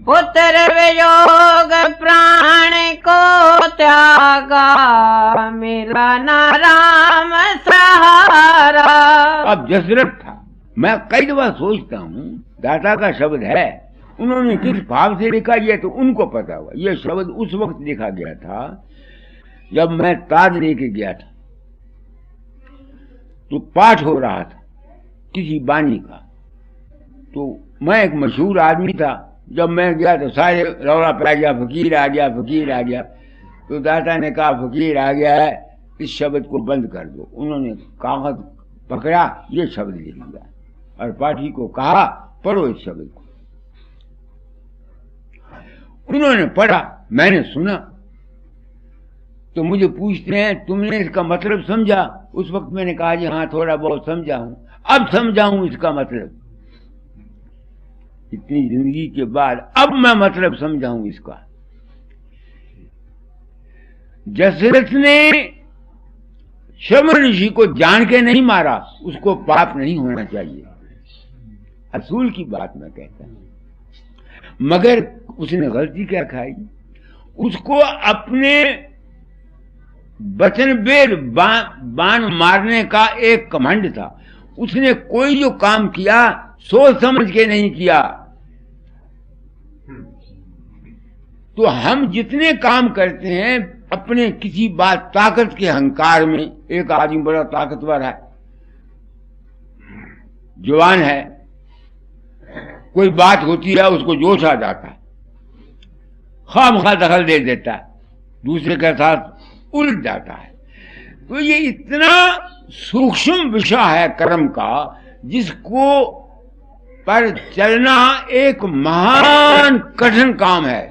पुत्र वियोग प्राण को त्यागा, मिला न राम सहारा। अब दशरथ था। मैं कई दफा सोचता हूँ दाता का शब्द है, उन्होंने किस भाव से लिखा ये तो उनको पता हुआ। ये शब्द उस वक्त लिखा गया था जब मैं ताज लेके गया था, तो पाठ हो रहा था किसी बानी का। तो मैं एक मशहूर आदमी था, जब मैं गया तो सारे रौला पै गया, फकीर आ गया, फकीर आ गया। तो दाता ने कहा फकीर आ गया है, इस शब्द को बंद कर दो। उन्होंने कागज पकड़ा, ये शब्द लिख दिया और पाठी को कहा पढ़ो इस शब्द को। उन्होंने पढ़ा, मैंने सुना। तो मुझे पूछते हैं तुमने इसका मतलब समझा? उस वक्त मैंने कहा जी हाँ थोड़ा बहुत समझा हूं। अब समझाऊं इसका मतलब, इतनी जिंदगी के बाद अब मैं मतलब समझाऊं इसका। दशरथ ने श्रवण ऋषि को जान के नहीं मारा, उसको पाप नहीं होना चाहिए, असूल की बात मैं कहता हूं। मगर उसने गलती क्या खाई? उसको अपने वचन बेर बाण मारने का एक कमांड था। उसने कोई जो काम किया सोच समझ के नहीं किया। तो हम जितने काम करते हैं अपने किसी बात ताकत के अहंकार में, एक आदमी बड़ा ताकतवर है, जवान है, कोई बात होती है उसको जोश आ जाता है, खामखा दखल दे देता है, दूसरे के साथ उलट जाता है। तो ये इतना सूक्ष्म विषय है कर्म का, जिसको पर चलना एक महान कठिन काम है।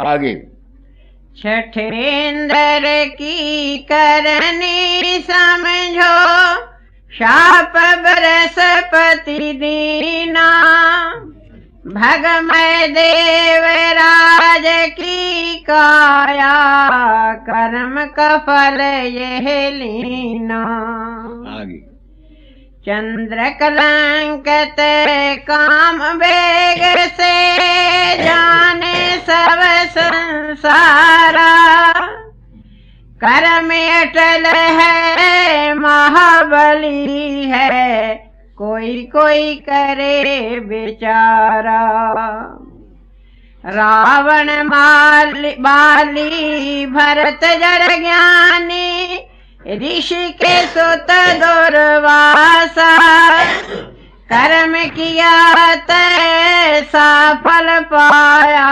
आगे छठेंद्र की करनी समझो, शाप बृहस्पति दीना, भगमय देवराज की काया, कर्म का फल यह लीना। आगे चंद्र कलंकित काम वेग से, जाने सब संसारा। कर्म अटल है महाबली है, कोई कोई करे बेचारा। रावण बाली भरत जड़ ज्ञानी, ऋषि के सुत दुर्वासा। कर्म किया तैसा फल पाया,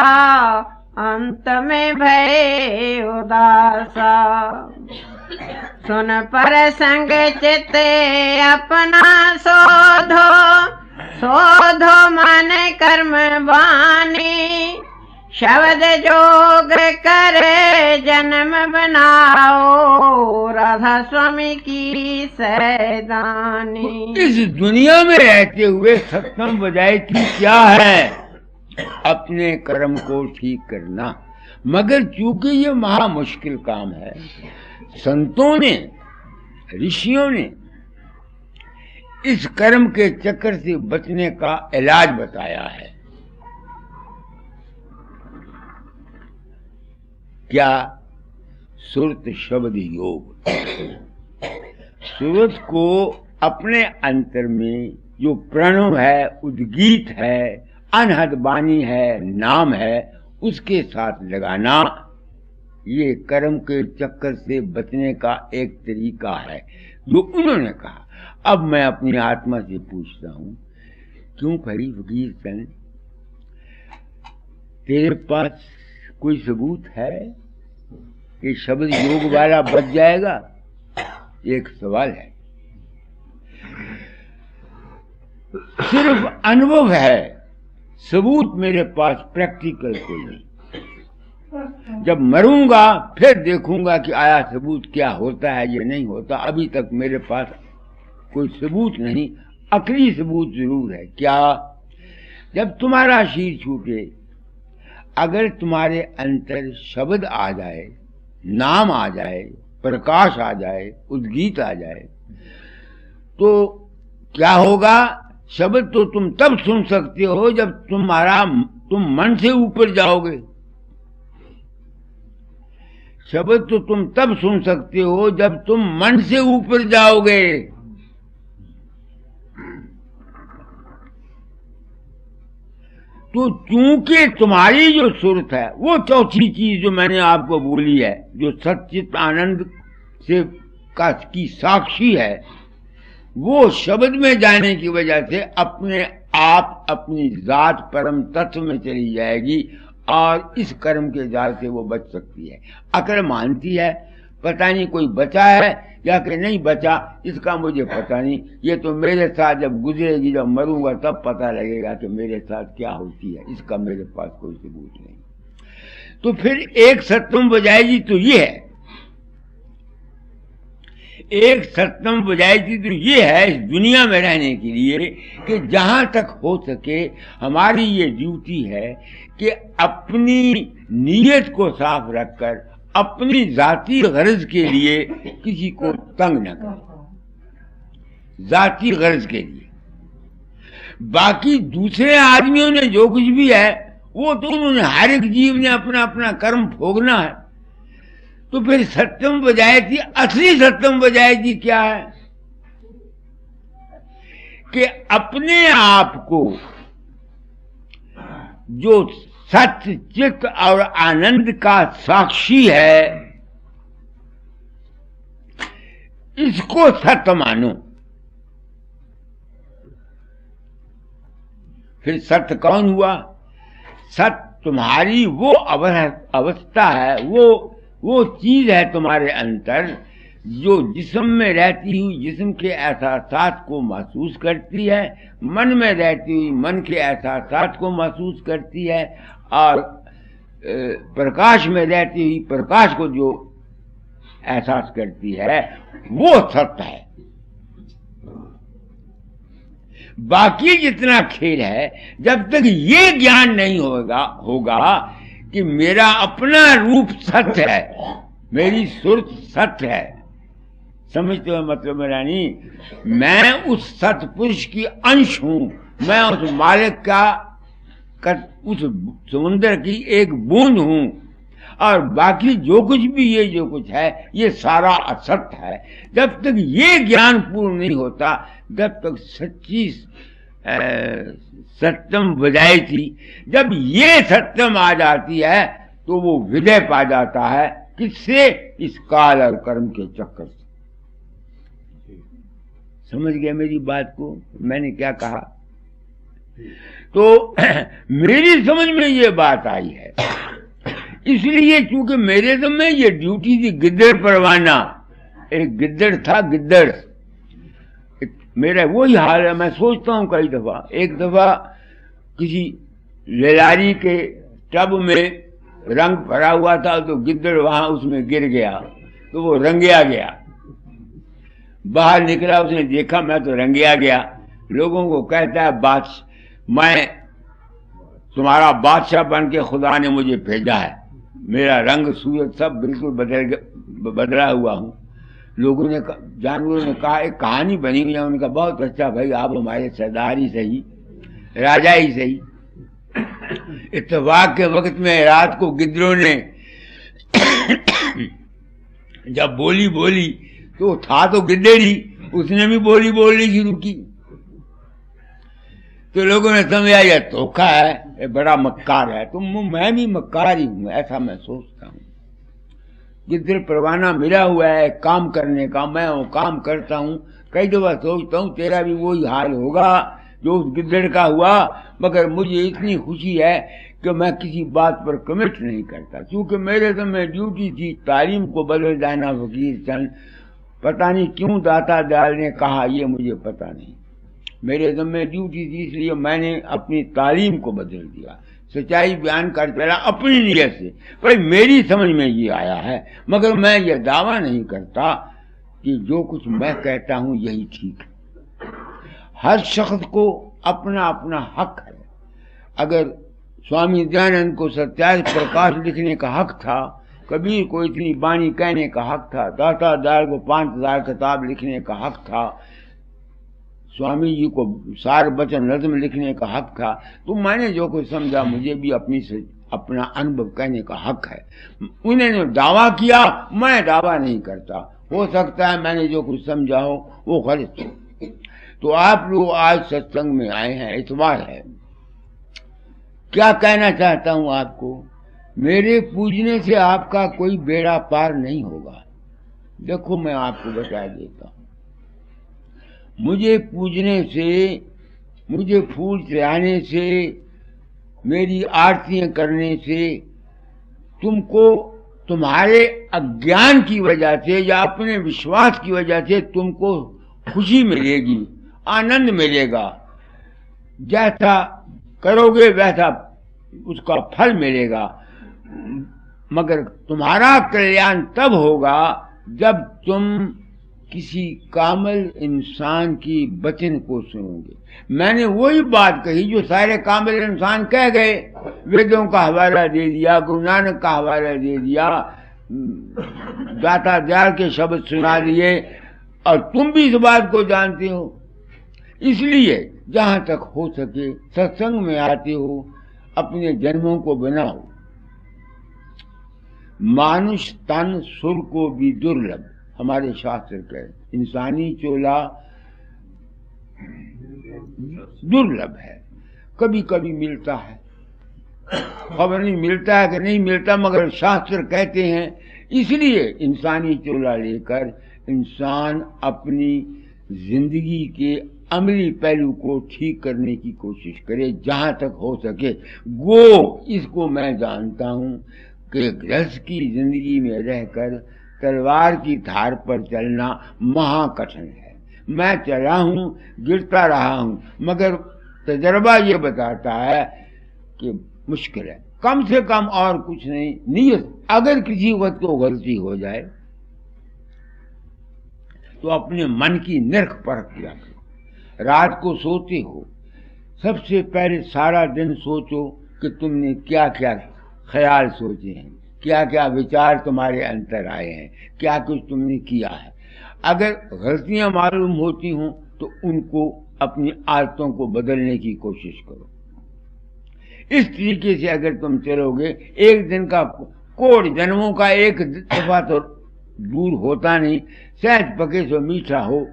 अंत में भय उदासा। सुन पर संग चित अपना शोधो, शोधो मन कर्म वाणी। शब्द जोग करे जन्म बनाओ, राधा स्वामी की सैदानी। इस दुनिया में रहते हुए सत्संग बजाय की क्या है? अपने कर्म को ठीक करना। मगर चूंकि ये महा मुश्किल काम है, संतों ने, ऋषियों ने इस कर्म के चक्कर से बचने का इलाज बताया है। क्या? सुरत शब्द योग। सुरत को अपने अंतर में जो प्रणव है, उद्गीत है, अनहद बानी है, नाम है, उसके साथ लगाना, ये कर्म के चक्कर से बचने का एक तरीका है जो उन्होंने कहा। अब मैं अपनी आत्मा से पूछता हूं, क्यों भाई फकीर चंद, तेरे पास कोई सबूत है कि शब्द योग वाला बच जाएगा? एक सवाल है। सिर्फ अनुभव है, सबूत मेरे पास प्रैक्टिकल कोई नहीं। जब मरूंगा फिर देखूंगा कि आया सबूत क्या होता है या नहीं होता। अभी तक मेरे पास कोई सबूत नहीं। अकली सबूत जरूर है। क्या? जब तुम्हारा शीर छूटे, अगर तुम्हारे अंतर शब्द आ जाए, नाम आ जाए, प्रकाश आ जाए, उद्गीत आ जाए, तो क्या होगा? शब्द तो तुम तब सुन सकते हो जब तुम मन से ऊपर जाओगे। शब्द तो तुम तब सुन सकते हो जब तुम मन से ऊपर जाओगे। तो चूंकि तुम्हारी जो सुरत है, वो चौथी चीज जो मैंने आपको बोली है, जो सच्चित आनंद से की साक्षी है, वो शब्द में जाने की वजह से अपने आप अपनी जात परम तत्व में चली जाएगी और इस कर्म के जाल से वो बच सकती है। अकल मानती है, पता नहीं कोई बचा है या कि नहीं बचा, इसका मुझे पता नहीं, ये तो मेरे साथ जब गुजरेगी, जब मरूंगा तब पता लगेगा कि मेरे साथ क्या होती है। इसका मेरे पास कोई सबूत नहीं। तो फिर एक सत्यम बजाएगी तो ये है, एक सत्यम बजाएगी तो ये है इस दुनिया में रहने के लिए कि जहां तक हो सके हमारी ये ड्यूटी है कि अपनी नीयत को साफ रखकर अपनी जाती गर्ज के लिए किसी को तंग न करें। जाती गर्ज के लिए बाकी दूसरे आदमियों ने जो कुछ भी है वो तो उन्होंने, हर एक जीव ने अपना अपना कर्म भोगना है। तो फिर सत्यम बजायती, असली सत्यम बजायती क्या है कि अपने आप को जो सत्य, चित्त और आनंद का साक्षी है, इसको सत्य मानो। फिर सत्य कौन हुआ? सत्य तुम्हारी वो अवस्था है, वो चीज है तुम्हारे अंतर जो जिस्म में रहती हुई जिस्म के एहसासात को महसूस करती है, मन में रहती हुई मन के एहसासात को महसूस करती है, और प्रकाश में रहती हुई प्रकाश को जो एहसास करती है, वो सत्य है। बाकी जितना खेल है, जब तक ये ज्ञान नहीं होगा कि मेरा अपना रूप सत्य है, मेरी सुरत सत्य है, समझते हो मतलब मेरा नहीं, मैं उस सतपुरुष की अंश हूं, मैं उस मालिक का उस समुद्र की एक बूंद हूं, और बाकी जो कुछ भी ये जो कुछ है ये सारा असत्य है। जब तक ये ज्ञान पूर्ण नहीं होता, जब तक सच्ची सत्यम बजाई थी, जब ये सत्यम आ जाती है तो वो विजय पा जाता है। किससे? इस काल और कर्म के चक्कर से। समझ गया मेरी बात को, मैंने क्या कहा? तो मेरी समझ में ये बात आई है, इसलिए चूंकि मेरे दम में ये ड्यूटी थी गिद्दड़ परवाना। एक गिद्दड़ था, गिद्दड़ मेरा वही हाल है। मैं सोचता हूँ कई दफा, एक दफा किसी लेलारी के टब में रंग भरा हुआ था तो गिद्दड़ वहां उसमें गिर गया, तो वो रंगिया गया। बाहर निकला, उसने देखा मैं तो रंगिया गया। लोगों को कहता है मैं तुम्हारा बादशाह बन के खुदा ने मुझे भेजा है, मेरा रंग सूरत सब बिल्कुल बदला हुआ हूँ। लोगों ने जानवरों ने कहा, एक कहानी बनी हुई है। उनका बहुत अच्छा भाई, आप हमारे सरदार ही सही, राजा ही सही। इत्तेफाक के वक्त में रात को गिद्दरों ने जब बोली तो था तो गिद्दड़ ही, उसने भी बोलनी शुरू की। तो लोगों ने समझा यह धोखा है, ये बड़ा मक्कार है। तो मैं भी मक्कार ही हूं, ऐसा मैं सोचता हूं। गिद्दड़ परवाना मिला हुआ है काम करने का, मैं वो काम करता हूं। कई दफा सोचता हूं तेरा भी वही हाल होगा जो उस गिद्दड़ का हुआ, मगर मुझे इतनी खुशी है कि मैं किसी बात पर कमिट नहीं करता, क्योंकि मेरे समय ड्यूटी थी तालीम को बदल जाना। फकीर चंद पता नहीं क्यों दाता दयाल ने कहा, ये मुझे पता नहीं, मेरे ज़िम्मे ड्यूटी थी, इसलिए मैंने अपनी तालीम को बदल दिया। सच्चाई बयान कर चला अपनी नीयत से, पर मेरी समझ में ये आया है। मगर मैं ये दावा नहीं करता कि जो कुछ मैं कहता हूं यही ठीक है। हर शख्स को अपना अपना हक है। अगर स्वामी दयानंद को सत्यार्थ प्रकाश लिखने का हक था, कबीर को इतनी बाणी कहने का हक था, दाता दयाल को 5000 किताब लिखने का हक था, स्वामी जी को सार वचन नज्म लिखने का हक था, तो मैंने जो कुछ समझा मुझे भी अपना अनुभव कहने का हक है। उन्होंने दावा किया, मैं दावा नहीं करता। हो सकता है मैंने जो कुछ समझा हो वो गलत हो। तो आप लोग आज सत्संग में आए हैं, इतवार है, क्या कहना चाहता हूं आपको, मेरे पूजने से आपका कोई बेड़ा पार नहीं होगा। देखो मैं आपको बता देता हूं, मुझे पूजने से, मुझे फूल चढ़ाने से, मेरी आरतियां करने से तुमको तुम्हारे अज्ञान की वजह से या अपने विश्वास की वजह से तुमको खुशी मिलेगी, आनंद मिलेगा। जैसा करोगे वैसा उसका फल मिलेगा। मगर तुम्हारा कल्याण तब होगा जब तुम किसी कामिल इंसान की वचन को सुनोगे। मैंने वही बात कही जो सारे कामिल इंसान कह गए, वेदों का हवाला दे दिया, गुरु नानक का हवाला दे दिया, दाता दयाल के शब्द सुना दिए, और तुम भी इस बात को जानते हो। इसलिए जहां तक हो सके सत्संग में आते हो, अपने जन्मों को बनाओ। मानुष तन सुर को भी दुर्लभ, हमारे शास्त्र कहते, इंसानी चोला दुर्लभ है, कभी कभी मिलता है, खबर नहीं मिलता है कि नहीं मिलता, मगर शास्त्र कहते हैं। इसलिए इंसानी चोला लेकर इंसान अपनी जिंदगी के अमली पहलू को ठीक करने की कोशिश करे जहां तक हो सके। इसको मैं जानता हूं कि गृहस्थ की जिंदगी में रहकर तलवार की धार पर चलना महाकठिन है। मैं चला हूं, गिरता रहा हूं, मगर तजर्बा ये बताता है कि मुश्किल है। कम से कम और कुछ नहीं, नियत अगर किसी वक्त को गलती हो जाए तो अपने मन की निरख परख किया करो। रात को सोते हो, सबसे पहले सारा दिन सोचो कि तुमने क्या क्या ख्याल सोचे हैं, क्या क्या विचार तुम्हारे अंदर आए हैं, क्या कुछ तुमने किया है। अगर गलतियां मालूम होती हों तो उनको, अपनी आदतों को बदलने की कोशिश करो। इस तरीके से अगर तुम चलोगे, एक दिन का कोट जन्मों का एक दफा तो दूर होता नहीं, सहज पके सो मीठा हो,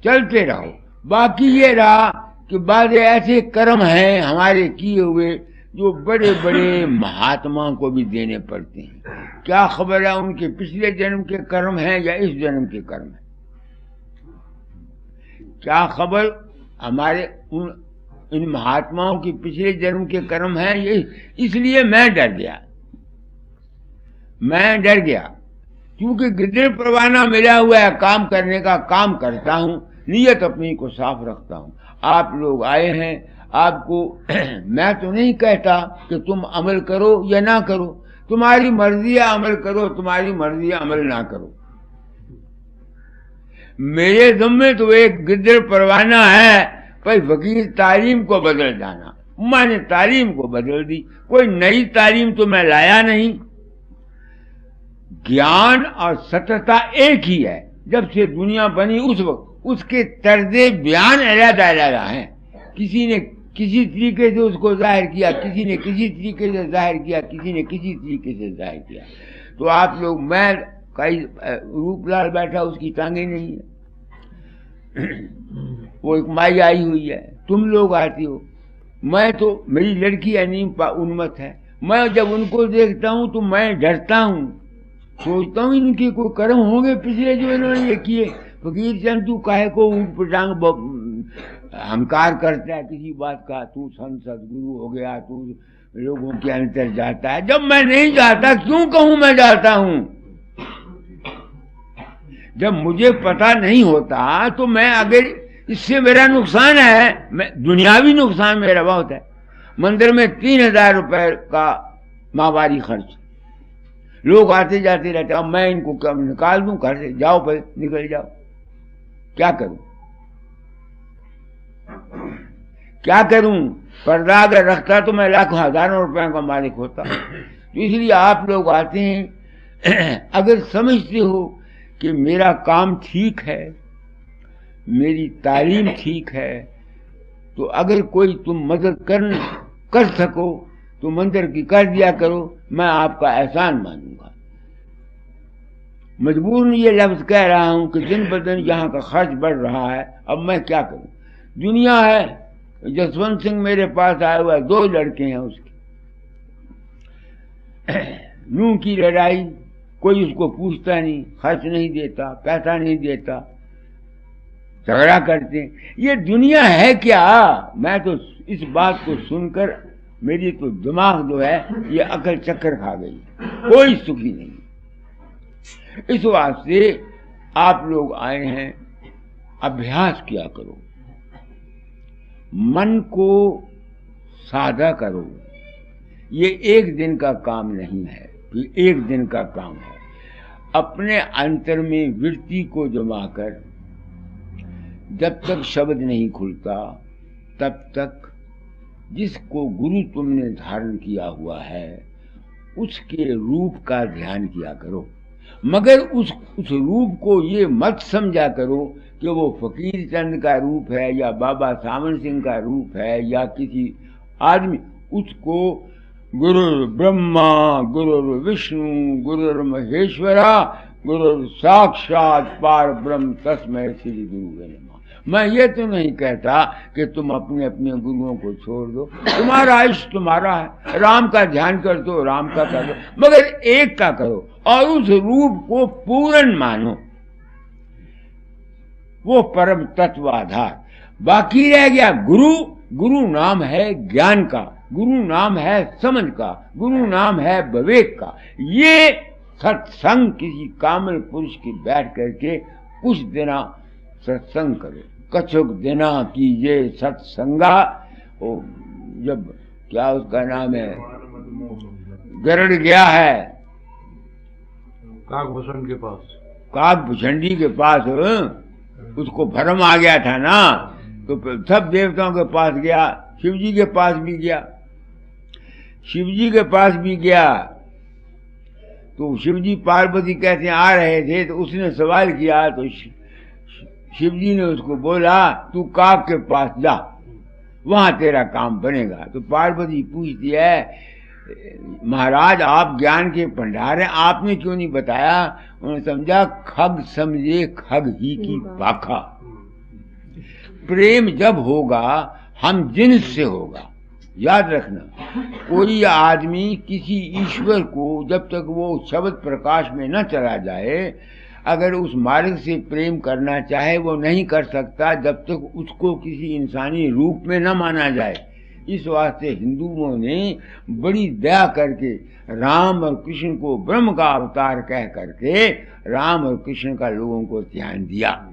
चलते रहो। बाकी ये रहा कि बाद ऐसे कर्म हैं हमारे किए हुए जो बड़े बड़े महात्माओं को भी देने पड़ते हैं। क्या खबर है उनके पिछले जन्म के कर्म हैं या इस जन्म के कर्म हैं, क्या खबर हमारे इन महात्माओं के पिछले जन्म के कर्म हैं। ये इसलिए मैं डर गया क्योंकि गिरधर परवाना मिला हुआ है, काम करने का काम करता हूं, नीयत अपनी को साफ रखता हूं। आप लोग आए हैं, आपको मैं तो नहीं कहता कि तुम अमल करो या ना करो, तुम्हारी मर्जी है अमल करो, तुम्हारी मर्जी है अमल ना करो। मेरे ज़िम्मे तो एक गिरधर परवाना है, भाई फकीर तालीम को बदल जाना। मैंने तालीम को बदल दी, कोई नई तालीम तो मैं लाया नहीं। ज्ञान और सत्यता एक ही है। जब से दुनिया बनी उस वक्त उसके तर्जे बयान अलग-अलग हैं। किसी ने किसी तरीके से उसको जाहिर किया, किसी ने किसी तरीके से जाहिर किया, किसी ने किसी तरीके से जाहिर किया। तो आप लोग, मैं कई रूपलाल बैठा, उसकी टांगे नहीं है, वो एक माई आई हुई है, तुम लोग आती हो, मैं तो, मेरी लड़की अनीम उन्मत है। मैं जब उनको देखता हूं तो मैं डरता हूं, सोचता हूं इनके कोई कर्म होंगे पिछले जो इन्होंने ये किए। फकीर चंद तू काहे को ऊँट पटांग हमकार करता है किसी बात का, तू संत सदगुरु हो गया, तू लोगों के अंतर जाता है। जब मैं नहीं जाता, क्यों कहूं मैं जाता हूं? जब मुझे पता नहीं होता तो मैं, अगर इससे मेरा नुकसान है, मैं दुनियावी नुकसान मेरा बहुत है। मंदिर में 3000 रुपए का माहवारी खर्च, लोग आते जाते रहते, अब मैं इनको कब निकाल दूं घर से, जाओ भाई निकल जाओ, क्या करूं क्या करूं? पर्दा अगर रखता तो मैं लाखों हजारों रुपयों का मालिक होता। तो इसलिए आप लोग आते हैं, अगर समझते हो कि मेरा काम ठीक है, मेरी तालीम ठीक है, तो अगर कोई तुम मदद कर सको तो मंदिर की कर दिया करो, मैं आपका एहसान मानूंगा। मजबूर ये लफ्ज कह रहा हूं कि दिन ब दिन यहाँ का खर्च बढ़ रहा है, अब मैं क्या करूं? दुनिया है, जसवंत सिंह मेरे पास आया हुआ है, 2 लड़के हैं उसके, नूह की लड़ाई, कोई उसको पूछता नहीं, खर्च नहीं देता, पैसा नहीं देता, झगड़ा करते हैं। ये दुनिया है क्या? मैं तो इस बात को सुनकर मेरी तो दिमाग जो है ये अकल चक्कर खा गई, कोई सुखी नहीं। इस वास्ते आप लोग आए हैं, अभ्यास किया करो, मन को सादा करो। ये एक दिन का काम नहीं है, ये एक दिन का काम है। अपने अंतर में वृत्ति को जमा कर, जब तक शब्द नहीं खुलता तब तक जिसको गुरु तुमने धारण किया हुआ है उसके रूप का ध्यान किया करो, मगर उस रूप को ये मत समझा करो कि वो फकीर चंद का रूप है या बाबा सावन सिंह का रूप है या किसी आदमी। उसको गुरु ब्रह्मा, गुरु विष्णु, गुरु महेश्वरा, गुरु साक्षात पार ब्रह्म तस्मै श्री गुरु नमः। मैं ये तो नहीं कहता कि तुम अपने अपने गुरुओं को छोड़ दो, तुम्हारा इष्ट तुम्हारा है, राम का ध्यान कर दो, राम का कर दो, मगर एक का करो और उस रूप को पूर्ण मानो, वो परम तत्व आधार। बाकी रह गया गुरु। गुरु नाम है ज्ञान का, गुरु नाम है समझ का, गुरु नाम है विवेक का। ये सत्संग किसी कामिल पुरुष की बैठ करके कुछ दिना सत्संग करो, कछुक दिना कीजिए सत्संगा। जब क्या उसका नाम है, गरुड़ गया है काकभूषण के पास, काकभूषणी के पास, उसको भ्रम आ गया था ना तो सब देवताओं के पास गया, शिव जी के पास भी गया। शिव जी के पास भी गया तो शिव जी पार्वती कहते आ रहे थे, तो उसने सवाल किया तो शिव जी ने उसको बोला तू काग के पास जा, वहां तेरा काम बनेगा। तो पार्वती पूछती है महाराज आप ज्ञान के भंडार हैं, आपने क्यों नहीं बताया? उन्होंने समझा खग समझे खग ही की पाखा। प्रेम जब होगा हम जिन्स से होगा। याद रखना, कोई आदमी किसी ईश्वर को जब तक वो शब्द प्रकाश में न चला जाए, अगर उस मार्ग से प्रेम करना चाहे वो नहीं कर सकता जब तक उसको किसी इंसानी रूप में न माना जाए। इस वास्ते हिंदुओं ने बड़ी दया करके राम और कृष्ण को ब्रह्म का अवतार कह करके राम और कृष्ण का लोगों को ध्यान दिया।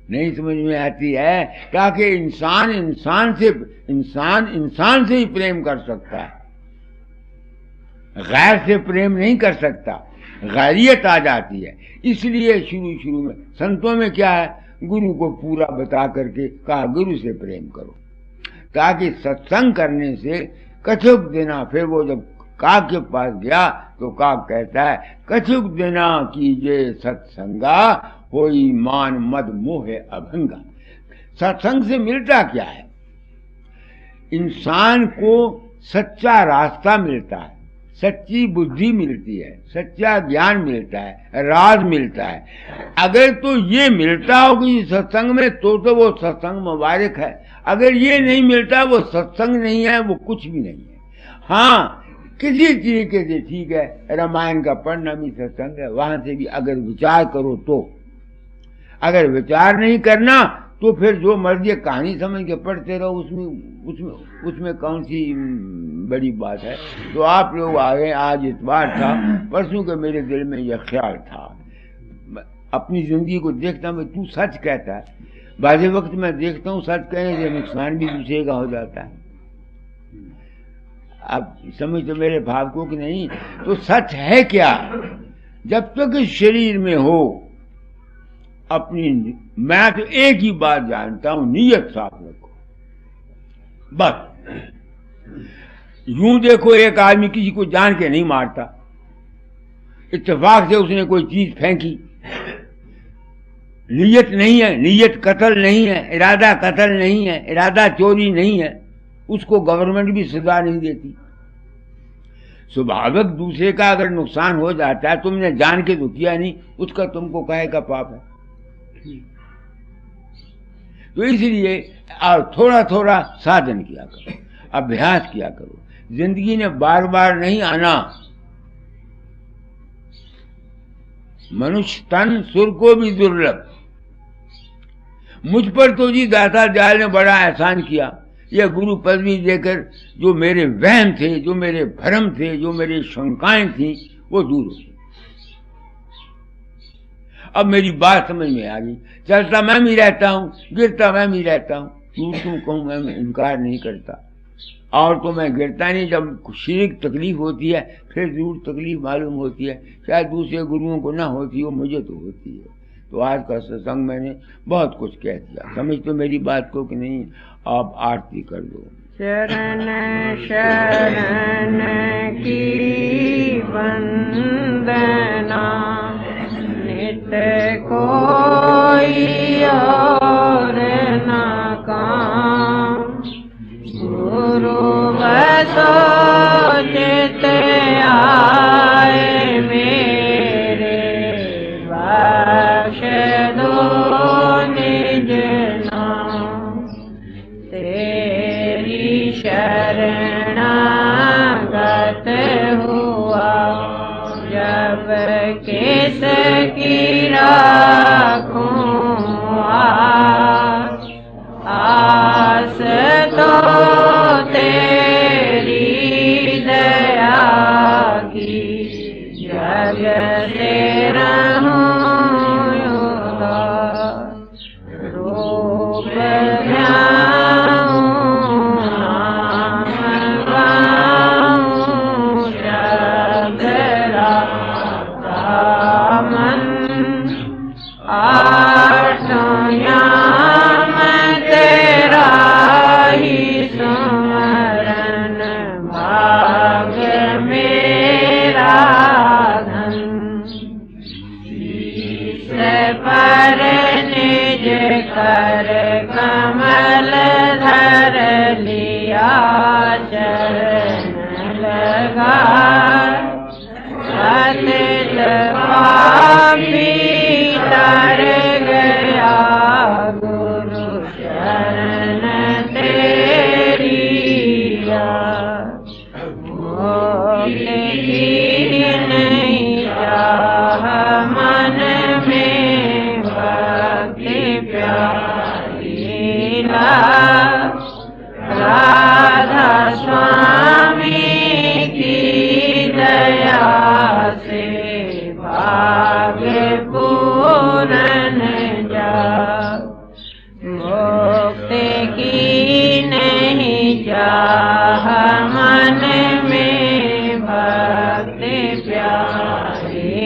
नहीं समझ में आती है ताकि इंसान इंसान से ही प्रेम कर सकता है, गैर से प्रेम नहीं कर सकता, गैरियत आ जाती है। इसलिए शुरू में संतों में क्या है, गुरु को पूरा बता करके कहा गुरु से प्रेम करो, ताकि सत्संग करने से कछुक देना। फिर वो जब काग के पास गया तो काग कहता है कछुक देना कीजिए सत्संगा, होई मान मद मोह अभंगा। सत्संग से मिलता क्या है? इंसान को सच्चा रास्ता मिलता है, सच्ची बुद्धि मिलती है, सच्चा ज्ञान मिलता है, राज मिलता है। अगर तो ये मिलता हो किसी सत्संग में तो वो सत्संग मुबारक है। अगर ये नहीं मिलता वो सत्संग नहीं है, वो कुछ भी नहीं है। हाँ, किसी तरीके से ठीक है, रामायण का पढ़ना भी सत्संग है, वहां से भी अगर विचार करो तो। अगर विचार नहीं करना तो फिर जो मर्जी कहानी समझ के पढ़ते रहो, उसमें कौन सी बड़ी बात है। तो आप लोग आ गए, आज इतवार था, परसों के मेरे दिल में यह ख्याल था, अपनी जिंदगी को देखता मैं, तू सच कहता है। बाज़ वक्त मैं देखता हूँ सच कहने से नुकसान भी दूसरे का हो जाता है। आप समझ तो मेरे भाव को कि नहीं? तो सच है क्या? जब तक इस शरीर में हो अपनी, मैं तो एक ही बात जानता हूं, नीयत साफ रखो बस। यूं देखो, एक आदमी किसी को जान के नहीं मारता, इत्तेफाक से उसने कोई चीज फेंकी, नीयत नहीं है, नीयत कत्ल नहीं है, इरादा कत्ल नहीं है, इरादा चोरी नहीं है, उसको गवर्नमेंट भी सजा नहीं देती। स्वाभाविक दूसरे का अगर नुकसान हो जाता है, तुमने जान के तो किया नहीं, उसका तुमको कहेगा पाप है। तो इसलिए और थोड़ा थोड़ा साधन किया करो, अभ्यास किया करो। जिंदगी ने बार बार नहीं आना। मनुष्य तन सुर को भी दुर्लभ। मुझ पर तो जी दाता दयाल ने बड़ा एहसान किया, यह गुरु पदवी देकर जो मेरे वहम थे, जो मेरे भ्रम थे, जो मेरी शंकाएं थी, वो दूर हो गई। अब मेरी बात समझ में आ गई। चलता मैं भी रहता हूँ, गिरता मैं भी रहता हूँ, झूठ क्यों कहूँ, मैं इनकार नहीं करता। और तो मैं गिरता नहीं, जब शरीर तकलीफ होती है फिर जरूर तकलीफ मालूम होती है, शायद दूसरे गुरुओं को ना होती हो, मुझे तो होती है। तो आज का सत्संग मैंने बहुत कुछ कह दिया, समझ तो मेरी बात को कि नहीं? आप आरती कर दो। शरण शरण की वंदना, नित कोई और न काम, गुरु बसो चित आए मेरे, बख्श दो निज नाम, तेरी शरणागत हुआ जब किस की राखूं आस, तो तेरी दया की जग से रहूं उदास, रूप ध्याऊं नाम गाऊं, शब्द मन आठ याम कर कमल धर लिया चरण लगा पतित पापी तर गया गुरु शरण तेरिया मोक्ति की नहीं चाह मन में भक्ति प्यारी राधा स्वामी की दया से भाग्य पूर्ण जा मुक्ति की नहीं चाह मन में भक्ति प्यारी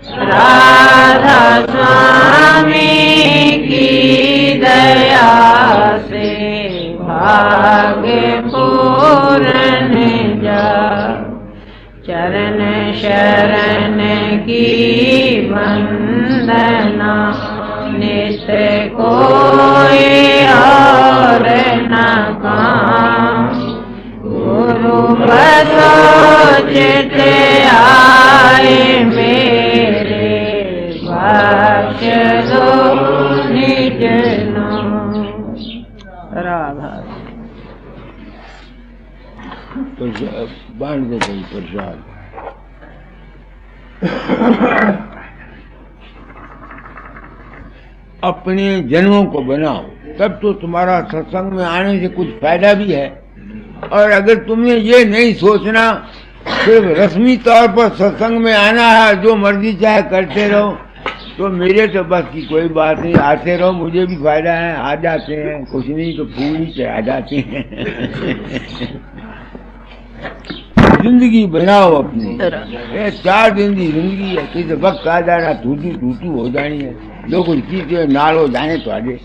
राधा स्वामी की दया से भाग्य पूर्ण जा चरण शरण की वंदना नित्य कोई और न काम गुरु बसोचित आए मेरे बख्श दो निज नाम राधा बांध दो कोई प्रसाद। अपने जन्मों को बनाओ, तब तो तुम्हारा सत्संग में आने से कुछ फायदा भी है। और अगर तुमने ये नहीं सोचना सिर्फ रस्मी तौर पर सत्संग में आना है, जो मर्जी चाहे करते रहो, तो मेरे तो बस की कोई बात नहीं। आते रहो, मुझे भी फायदा है, आ जाते हैं, कुछ नहीं तो फूल ही से आ जाते हैं। जिंदगी बनाओ अपनी, ये 4 दिन की जिंदगी है, किसी वक्त आ जाना, टूटू हो जानी है। जो कुछ कीजिए नालो जाने तो आगे।